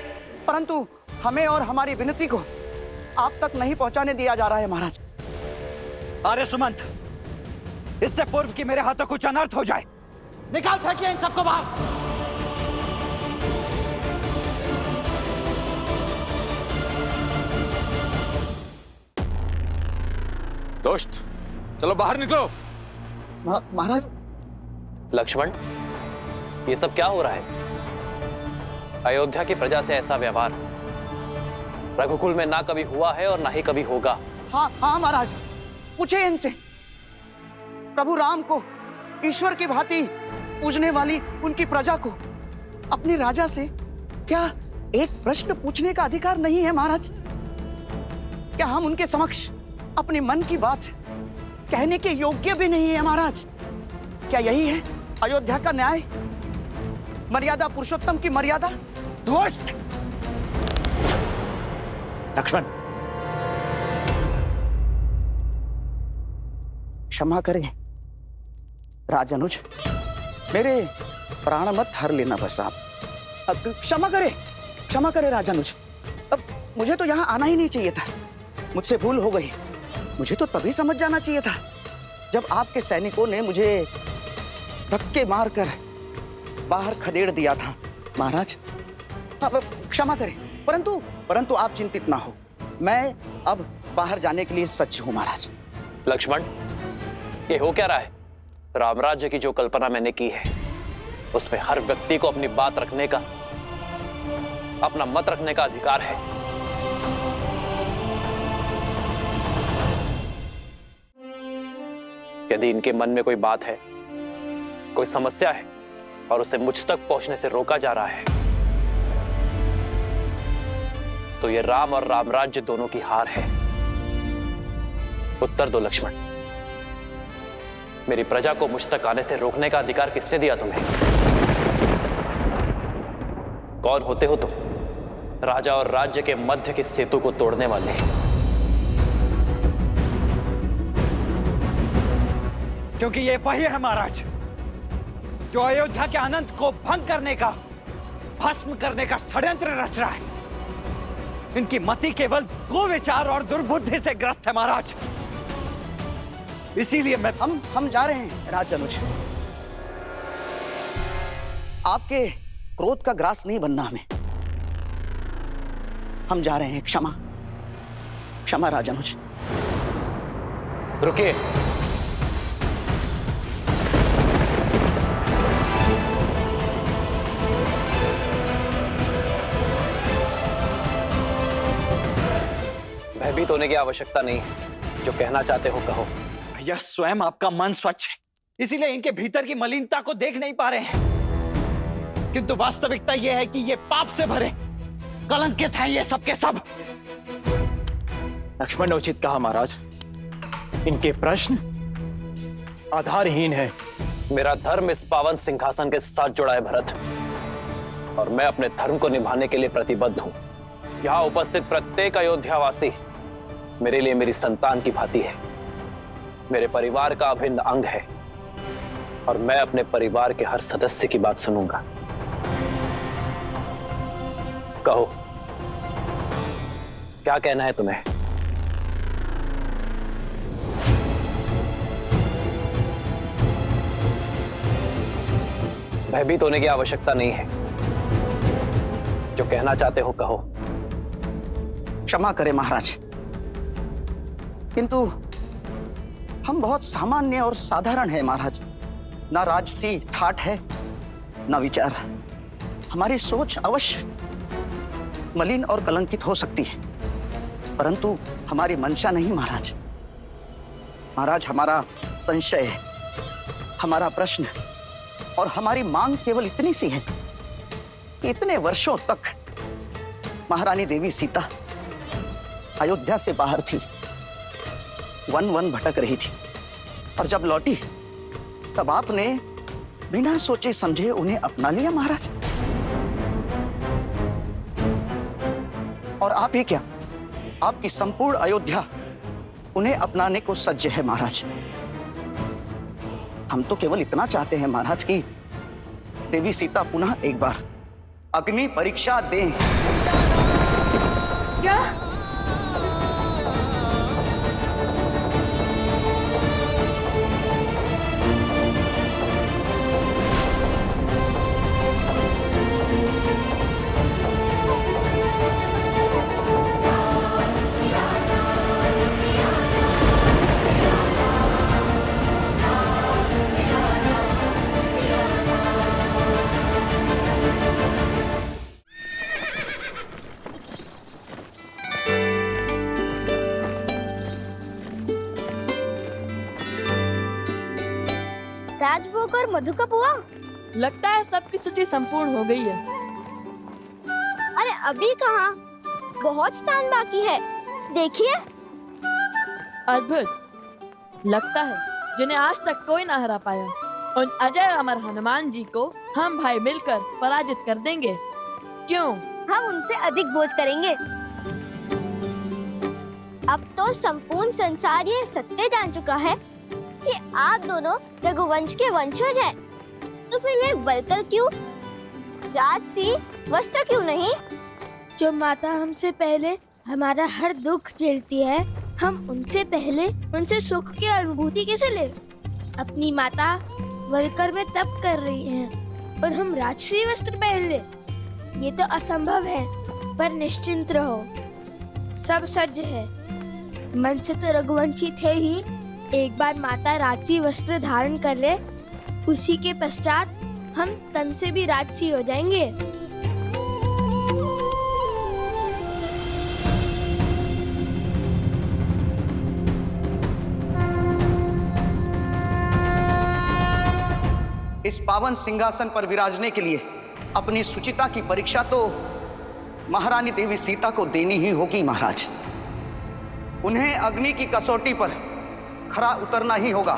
परंतु हमें और हमारी विनती को आप तक नहीं पहुंचाने दिया जा रहा है महाराज। अरे सुमंत, इससे पूर्व कि मेरे हाथों कुछ अनर्थ हो जाए, निकाल फेंकिए इन सबको बाहर। दोस्त, चलो बाहर निकलो। महाराज। लक्ष्मण, ये सब क्या हो रहा है? अयोध्या की प्रजा से ऐसा व्यवहार रघुकुल में ना कभी हुआ है और ना ही कभी होगा। हाँ हाँ महाराज, पूछे इनसे। प्रभु राम को ईश्वर की भांति पूजने वाली उनकी प्रजा को अपने राजा से क्या एक प्रश्न पूछने का अधिकार नहीं है महाराज? क्या हम उनके समक्ष अपने मन की बात कहने के योग्य भी नहीं है महाराज? क्या यही है अयोध्या का न्याय, मर्यादा पुरुषोत्तम की मर्यादा? दोस्त लक्ष्मण, क्षमा करें राजनुज, मेरे प्राण मत हर लेना बस आप। क्षमा करे राजनुज। अब मुझे तो यहाँ आना ही नहीं चाहिए था, मुझसे भूल हो गई। मुझे तो तभी समझ जाना चाहिए था जब आपके सैनिकों ने मुझे धक्के मारकर बाहर खदेड़ दिया था महाराज। अब क्षमा करें, परंतु आप चिंतित ना हो, मैं अब बाहर जाने के लिए सज्ज हूं महाराज। लक्ष्मण, ये हो क्या रहा है? रामराज्य की जो कल्पना मैंने की है उसमें हर व्यक्ति को अपनी बात रखने का, अपना मत रखने का अधिकार है। यदि इनके मन में कोई बात है, कोई समस्या है और उसे मुझ तक पहुंचने से रोका जा रहा है, तो ये राम और रामराज्य दोनों की हार है। उत्तर दो लक्ष्मण, मेरी प्रजा को मुझ तक आने से रोकने का अधिकार किसने दिया तुम्हें? कौन होते हो तुम? राजा और राज्य के मध्य के सेतु को तोड़ने वाले। क्योंकि ये वही है महाराज जो अयोध्या के आनंद को भंग करने का, भस्म करने का षड्यंत्र रच रहा है। इनकी मति केवल कुविचार और दुर्बुद्धि से ग्रस्त है महाराज। इसीलिए हम जा रहे हैं राजनुज। आपके क्रोध का ग्रास नहीं बनना हमें। हम जा रहे हैं। क्षमा राजनुज। रुकिए। भयभीत होने की आवश्यकता नहीं है, जो कहना चाहते हो कहो। भैया, स्वयं आपका मन स्वच्छ है, इसीलिए इनके भीतर की मलिनता को देख नहीं पा रहे हैं। किंतु वास्तविकता यह है कि ये पाप से भरे कलंकित हैं ये सब के सब। लक्ष्मण ने उचित कहा महाराज, इनके प्रश्न आधारहीन है। मेरा धर्म इस पावन सिंहासन के साथ जुड़ा है भरत, और मैं अपने धर्म को निभाने के लिए प्रतिबद्ध हूं। यहां उपस्थित प्रत्येक अयोध्यावासी मेरे लिए मेरी संतान की भांति है, मेरे परिवार का अभिन्न अंग है, और मैं अपने परिवार के हर सदस्य की बात सुनूंगा। कहो, क्या कहना है तुम्हें? भयभीत होने की आवश्यकता नहीं है, जो कहना चाहते हो कहो। क्षमा करें महाराज, किंतु हम बहुत सामान्य और साधारण हैं महाराज। ना राजसी ठाठ है, ना विचार। हमारी सोच अवश्य मलिन और कलंकित हो सकती है, परंतु हमारी मंशा नहीं महाराज। महाराज, हमारा संशय है, हमारा प्रश्न और हमारी मांग केवल इतनी सी है कि इतने वर्षों तक महारानी देवी सीता अयोध्या से बाहर थी, वन भटक रही थी, और जब लौटी तब आपने बिना सोचे समझे उन्हें अपना लिया महाराज। और आप ही क्या, आपकी संपूर्ण अयोध्या उन्हें अपनाने को सज्ज है महाराज। हम तो केवल इतना चाहते हैं महाराज कि देवी सीता पुनः एक बार अग्नि परीक्षा दें। क्या? राजभोग और मधु का पुआ। लगता है सबकी सूची संपूर्ण हो गई है। अरे अभी कहाँ, बहुत स्थान बाकी है, देखिए। अद्भुत। लगता है जिन्हें आज तक कोई ना हरा पाया, उन अजय अमर हनुमान जी को हम भाई मिलकर पराजित कर देंगे। क्यों? हम उनसे अधिक बोझ करेंगे। अब तो संपूर्ण संसार ये सत्य जान चुका है कि आप दोनों रघुवंश के वंशज हैं। तो फिर ये बलकर क्यों, राजसी वस्त्र क्यों नहीं? जो माता हमसे पहले हमारा हर दुख झेलती है, हम उनसे पहले उनसे सुख की अनुभूति कैसे ले? अपनी माता वलकर में तप कर रही हैं और हम राजसी वस्त्र पहन ले, ये तो असंभव है। पर निश्चिंत रहो, सब सज्ज है। मन से तो रघुवंशी थे ही, एक बार माता राजसी वस्त्र धारण कर ले, उसी के पश्चात हम तन से भी राजसी हो जाएंगे। इस पावन सिंहासन पर विराजने के लिए अपनी सुचिता की परीक्षा तो महारानी देवी सीता को देनी ही होगी महाराज। उन्हें अग्नि की कसौटी पर खरा उतरना ही होगा।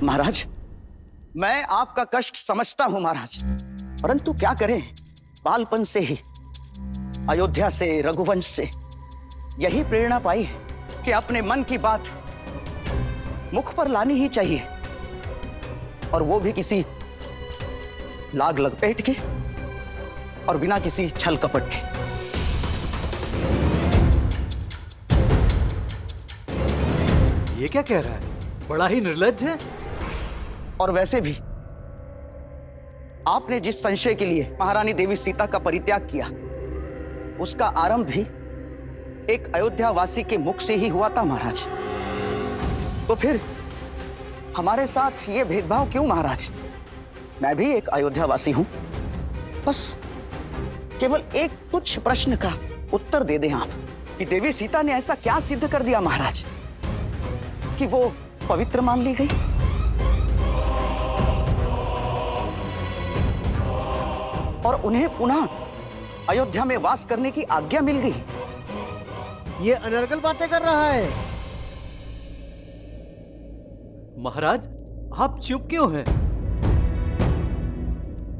महाराज, मैं आपका कष्ट समझता हूं महाराज, परंतु क्या करें, बालपन से ही अयोध्या से, रघुवंश से यही प्रेरणा पाई है कि अपने मन की बात मुख पर लानी ही चाहिए, और वो भी किसी लाग लपेट के और बिना किसी छल कपट के। ये क्या कह रहा है? बड़ा ही निर्लज्ज है। और वैसे भी आपने जिस संशय के लिए महारानी देवी सीता का परित्याग किया, उसका आरंभ भी एक अयोध्यावासी के मुख से ही हुआ था महाराज। तो फिर हमारे साथ ये भेदभाव क्यों महाराज? मैं भी एक अयोध्यावासी हूं, बस केवल एक तुच्छ प्रश्न का उत्तर दे दें आप कि देवी सीता ने ऐसा क्या सिद्ध कर दिया महाराज कि वो पवित्र मान ली गई? और उन्हें पुनः अयोध्या में वास करने की आज्ञा मिल गई। ये अनर्गल बातें कर रहा है। महाराज, आप चुप क्यों हैं?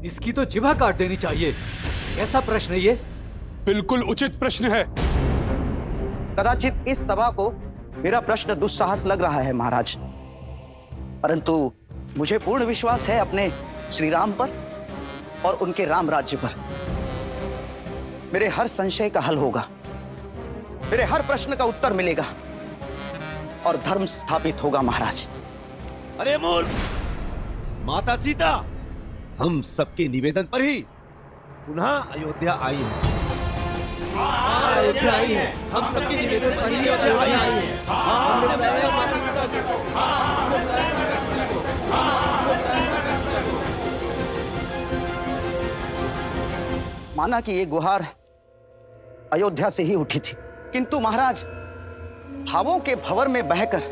इसकी तो जिभा काट देनी चाहिए। कैसा प्रश्न है ये? बिल्कुल उचित प्रश्न है। कदाचित इस सभा को मेरा प्रश्न दुस्साहस लग रहा है महाराज, परंतु मुझे पूर्ण विश्वास है अपने श्री राम पर और उनके राम राज्य पर। मेरे हर संशय का हल होगा, मेरे हर प्रश्न का उत्तर मिलेगा और धर्म स्थापित होगा महाराज। अरे मूर्ख! माता सीता हम सबके निवेदन पर ही पुनः अयोध्या आई है। अयोध्या आई है, हम सबके निवेदन पर ही अयोध्या आई है। हमने बुलाया माता सीता को। माना कि ये गुहार अयोध्या से ही उठी थी, किंतु महाराज भावों के भंवर में बहकर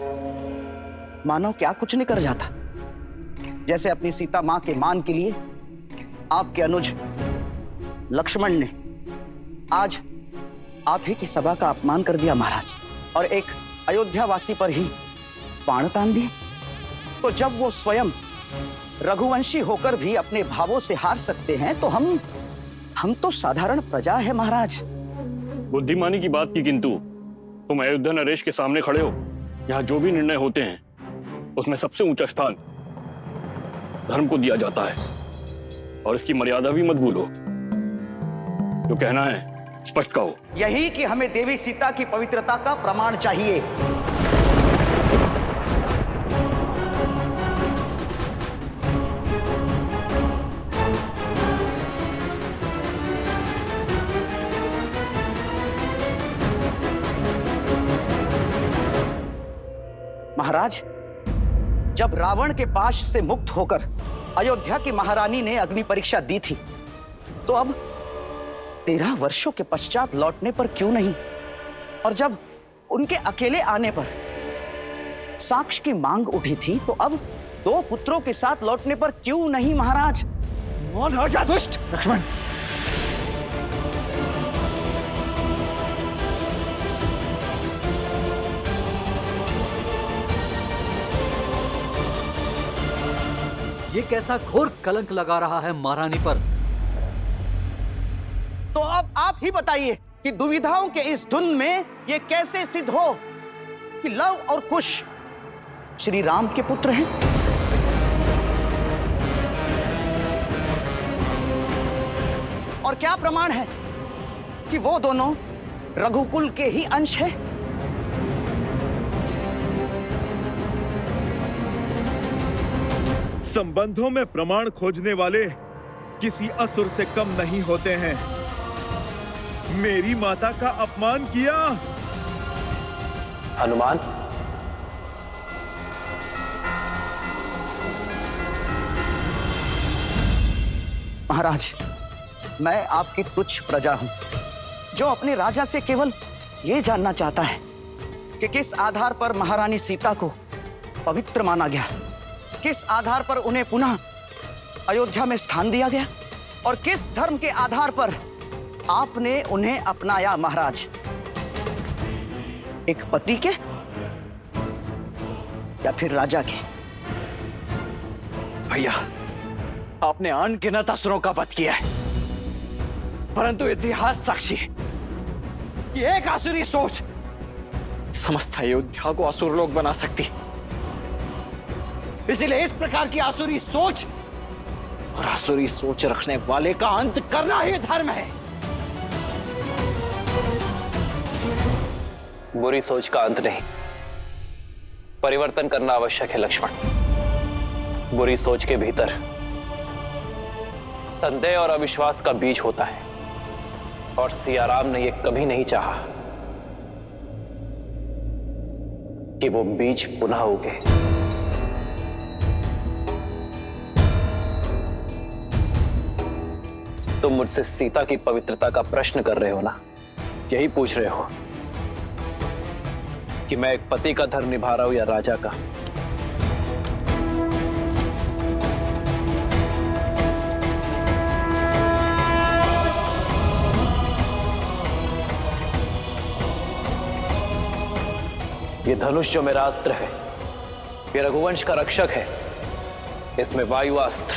मानव क्या कुछ नहीं कर जाता। जैसे अपनी सीता मां के मान के लिए आपके अनुज लक्ष्मण ने आज आप ही की सभा का अपमान कर दिया महाराज, और एक अयोध्यावासी पर ही बाण तान दिए। तो जब वो स्वयं रघुवंशी होकर भी अपने भावों से हार सकते हैं, तो हम तो साधारण प्रजा है महाराज। बुद्धिमानी की बात की, किंतु तुम अयोध्या नरेश के सामने खड़े हो यहाँ जो भी निर्णय होते हैं उसमें सबसे ऊंचा स्थान धर्म को दिया जाता है, और इसकी मर्यादा भी मत भूलो। जो कहना है स्पष्ट कहो। यही कि हमें देवी सीता की पवित्रता का प्रमाण चाहिए। महाराज, जब रावण के पाश से मुक्त होकर अयोध्या की महारानी ने अग्नि परीक्षा दी थी, तो अब 13 वर्षों के पश्चात लौटने पर क्यों नहीं? और जब उनके अकेले आने पर साक्ष्य की मांग उठी थी, तो अब 2 पुत्रों के साथ लौटने पर क्यों नहीं महाराज? महाराजा दुष्ट! लक्ष्मण, ये कैसा घोर कलंक लगा रहा है महारानी पर। तो अब आप ही बताइए कि दुविधाओं के इस धुन में यह कैसे सिद्ध हो कि लव और कुश श्री राम के पुत्र हैं? और क्या प्रमाण है कि वो दोनों रघुकुल के ही अंश हैं? संबंधों में प्रमाण खोजने वाले किसी असुर से कम नहीं होते हैं। मेरी माता का अपमान किया। हनुमान, महाराज, मैं आपकी तुच्छ प्रजा हूं, जो अपने राजा से केवल यह जानना चाहता है कि किस आधार पर महारानी सीता को पवित्र माना गया, किस आधार पर उन्हें पुनः अयोध्या में स्थान दिया गया, और किस धर्म के आधार पर आपने उन्हें अपनाया महाराज? एक पति के या फिर राजा के? भैया, आपने अनगिनत असुरों का वध किया है, परंतु इतिहास साक्षी है कि एक आसुरी सोच समस्त अयोध्या को असुर लोक बना सकती। इसीलिए इस प्रकार की आसुरी सोच और आसुरी सोच रखने वाले का अंत करना ही धर्म है। बुरी सोच का अंत नहीं, परिवर्तन करना आवश्यक है लक्ष्मण। बुरी सोच के भीतर संदेह और अविश्वास का बीज होता है, और सियाराम ने यह कभी नहीं चाहा कि वो बीज पुनः उगे। तुम मुझसे सीता की पवित्रता का प्रश्न कर रहे हो ना? यही पूछ रहे हो कि मैं एक पति का धर्म निभा रहा हूं या राजा का? ये धनुष जो मेरा अस्त्र है, ये रघुवंश का रक्षक है। इसमें वायुआस्त्र,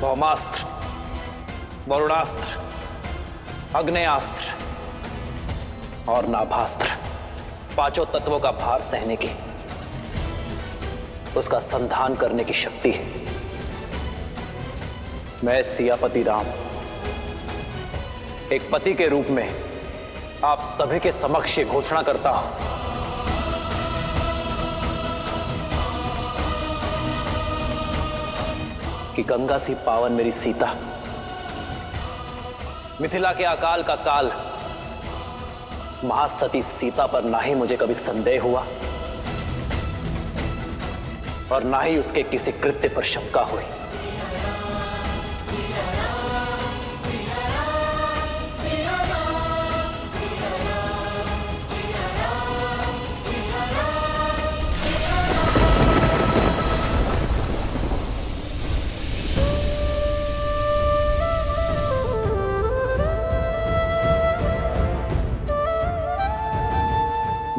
भौमास्त्र, वरुणास्त्र, अग्नेयास्त्र और नाभास्त्र, 5 तत्वों का भार सहने की, उसका संधान करने की शक्ति है। मैं सियापति राम एक पति के रूप में आप सभी के समक्ष ये घोषणा करता हूं कि गंगा सी पावन मेरी सीता, मिथिला के अकाल का काल महासती सीता पर ना ही मुझे कभी संदेह हुआ और ना ही उसके किसी कृत्य पर शंका हुई।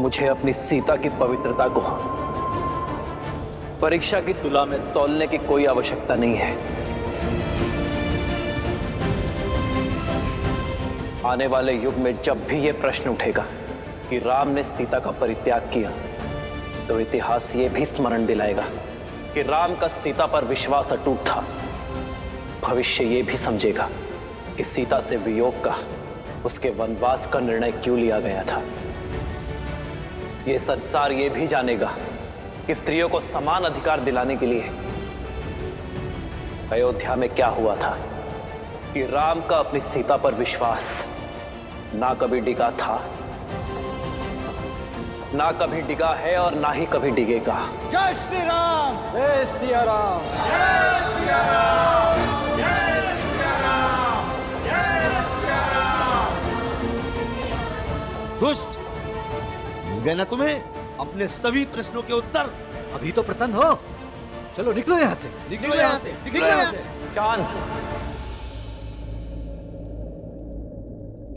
मुझे अपनी सीता की पवित्रता को परीक्षा की तुला में तौलने की कोई आवश्यकता नहीं है। आने वाले युग में जब भी यह प्रश्न उठेगा कि राम ने सीता का परित्याग किया तो इतिहास ये भी स्मरण दिलाएगा कि राम का सीता पर विश्वास अटूट था। भविष्य ये भी समझेगा कि सीता से वियोग का, उसके वनवास का निर्णय क्यों लिया गया था। ये संसार ये भी जानेगा कि स्त्रियों को समान अधिकार दिलाने के लिए अयोध्या में क्या हुआ था, कि राम का अपनी सीता पर विश्वास ना कभी डिगा था, ना कभी डिगा है और ना ही कभी डिगेगा। जय श्री राम, जय सिया राम, जय सिया राम, जय सिया राम, जय सिया राम। दुष्ट, मिल गए ना तुम्हें अपने सभी प्रश्नों के उत्तर? अभी तो प्रसन्न हो, चलो निकलो यहाँ से, निकलो यहाँ से, निकलो यहाँ से। शांत।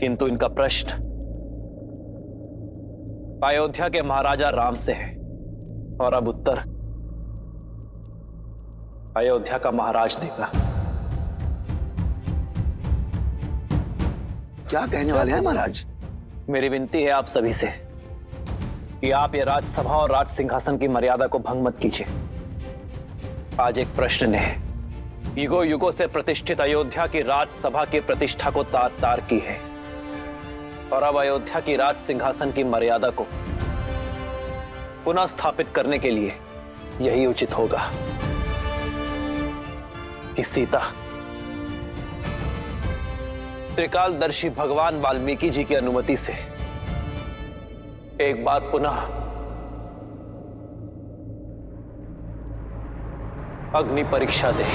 किंतु इनका प्रश्न अयोध्या के महाराजा राम से है और अब उत्तर अयोध्या का महाराज देगा। क्या कहने वाले हैं महाराज? मेरी विनती है आप सभी से कि आप ये राजसभा और राज सिंहासन की मर्यादा को भंग मत कीजिए। आज एक प्रश्न ने युगों युगों से प्रतिष्ठित अयोध्या की राजसभा की प्रतिष्ठा को तार तार की है और अब अयोध्या की राज सिंहासन की मर्यादा को पुनः स्थापित करने के लिए यही उचित होगा कि सीता त्रिकालदर्शी भगवान वाल्मीकि जी की अनुमति से एक बार पुनः अग्नि परीक्षा दे।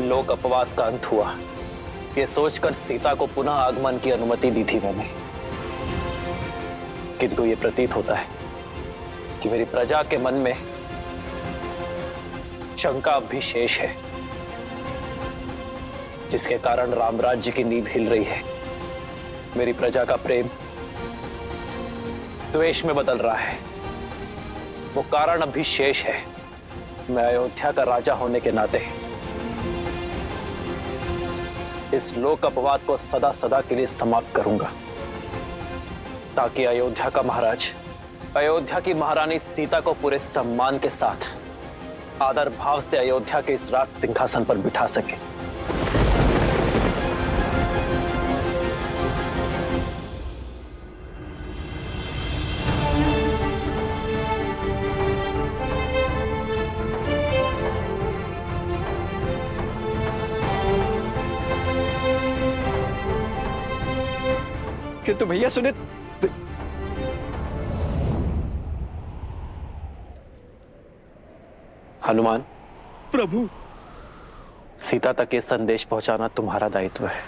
लोक अपवाद का अंत हुआ, ये सोचकर सीता को पुनः आगमन की अनुमति दी थी मैंने, किंतु ये प्रतीत होता है कि मेरी प्रजा के मन में शंका अब भी शेष है, जिसके कारण रामराज्य की नींव हिल रही है। मेरी प्रजा का प्रेम द्वेष में बदल रहा है। वो कारण अब भी शेष है। मैं अयोध्या का राजा होने के नाते इस लोक अपवाद को सदा सदा के लिए समाप्त करूंगा, ताकि अयोध्या का महाराज अयोध्या की महारानी सीता को पूरे सम्मान के साथ आदर भाव से अयोध्या के इस राज सिंहासन पर बिठा सके। किंतु भैया सुने, हनुमान, प्रभु, सीता तक ये संदेश पहुंचाना तुम्हारा दायित्व है।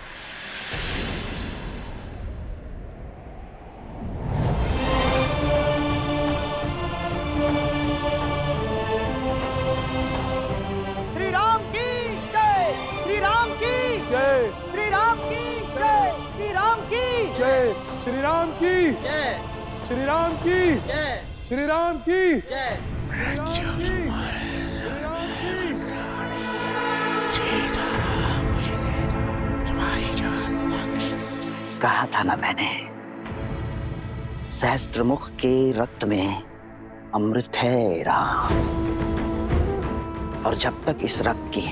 श्री राम की जय, श्री राम की जय, श्री राम की जय, श्री राम की जय, श्री राम की जय, श्री राम की जय, श्री राम की जय। कहा था ना मैंने, सहस्त्रमुख के रक्त में अमृत है राम, और जब तक इस रक्त की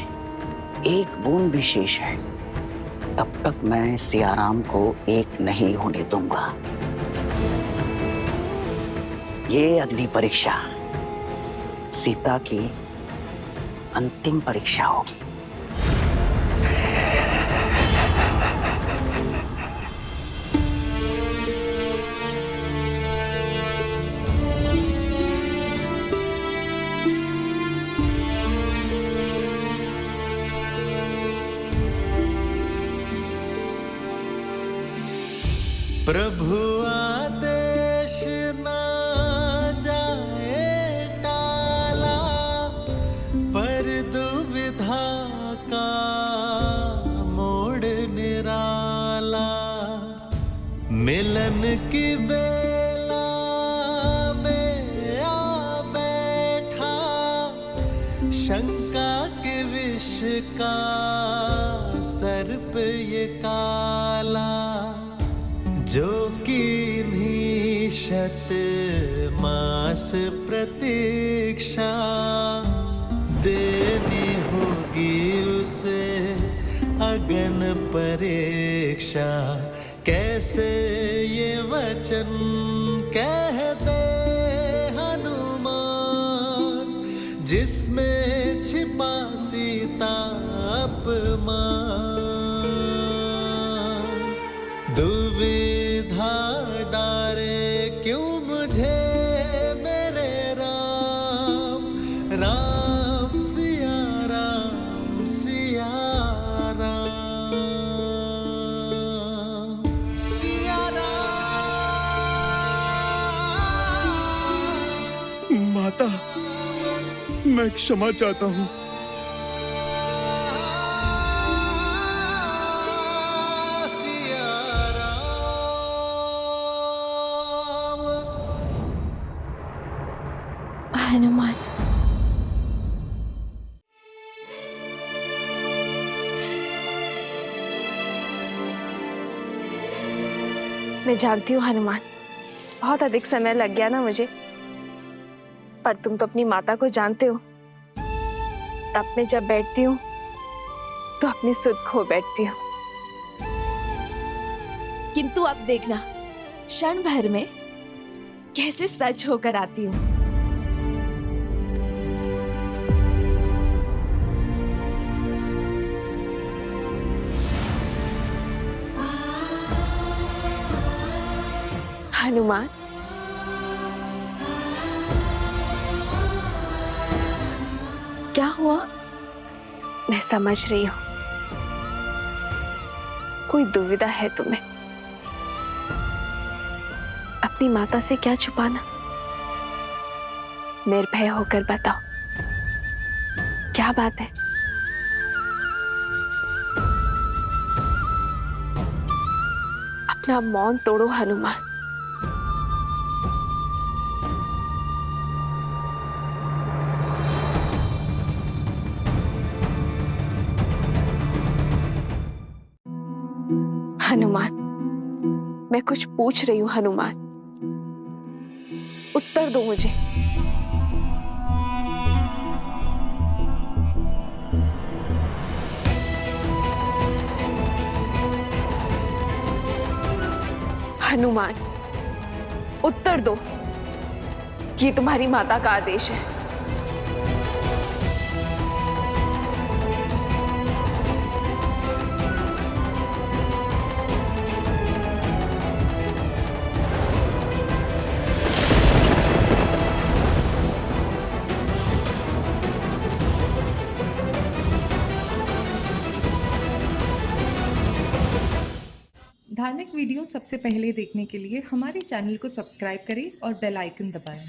एक बूंद भी शेष है तब तक मैं सियाराम को एक नहीं होने दूंगा। ये अग्नि परीक्षा सीता की अंतिम परीक्षा होगी। प्रभु आदेश ना जाए टाला, पर दुविधा का मोड़ निराला। मिलन की बेला में आ शंका के विष का सर्प ये काला, जो किन्हीं शत मास प्रतीक्षा देनी होगी उसे अगन परीक्षा। कैसे ये वचन कह दे हनुमान, जिसमें छिपा सीता अपमान। दुविधा डारे क्यों मुझे मेरे राम, राम सिया राम सिया राम सिया राम। माता, मैं क्षमा चाहता हूँ। हनुमान, मैं जानती हूँ हनुमान, बहुत अधिक समय लग गया ना मुझे, पर तुम तो अपनी माता को जानते हो। तब मैं जब बैठती हूँ तो अपनी सुध खो बैठती हूँ। किंतु अब देखना, क्षण भर में कैसे सच होकर आती हूँ। हनुमान, क्या हुआ? मैं समझ रही हूं, कोई दुविधा है तुम्हें। अपनी माता से क्या छुपाना? निर्भय होकर बताओ, क्या बात है? अपना मौन तोड़ो हनुमान। हनुमान, मैं कुछ पूछ रही हूँ हनुमान, उत्तर दो मुझे। हनुमान, उत्तर दो, ये तुम्हारी माता का आदेश है। धार्मिक वीडियो सबसे पहले देखने के लिए हमारे चैनल को सब्सक्राइब करें और बेल आइकन दबाएं।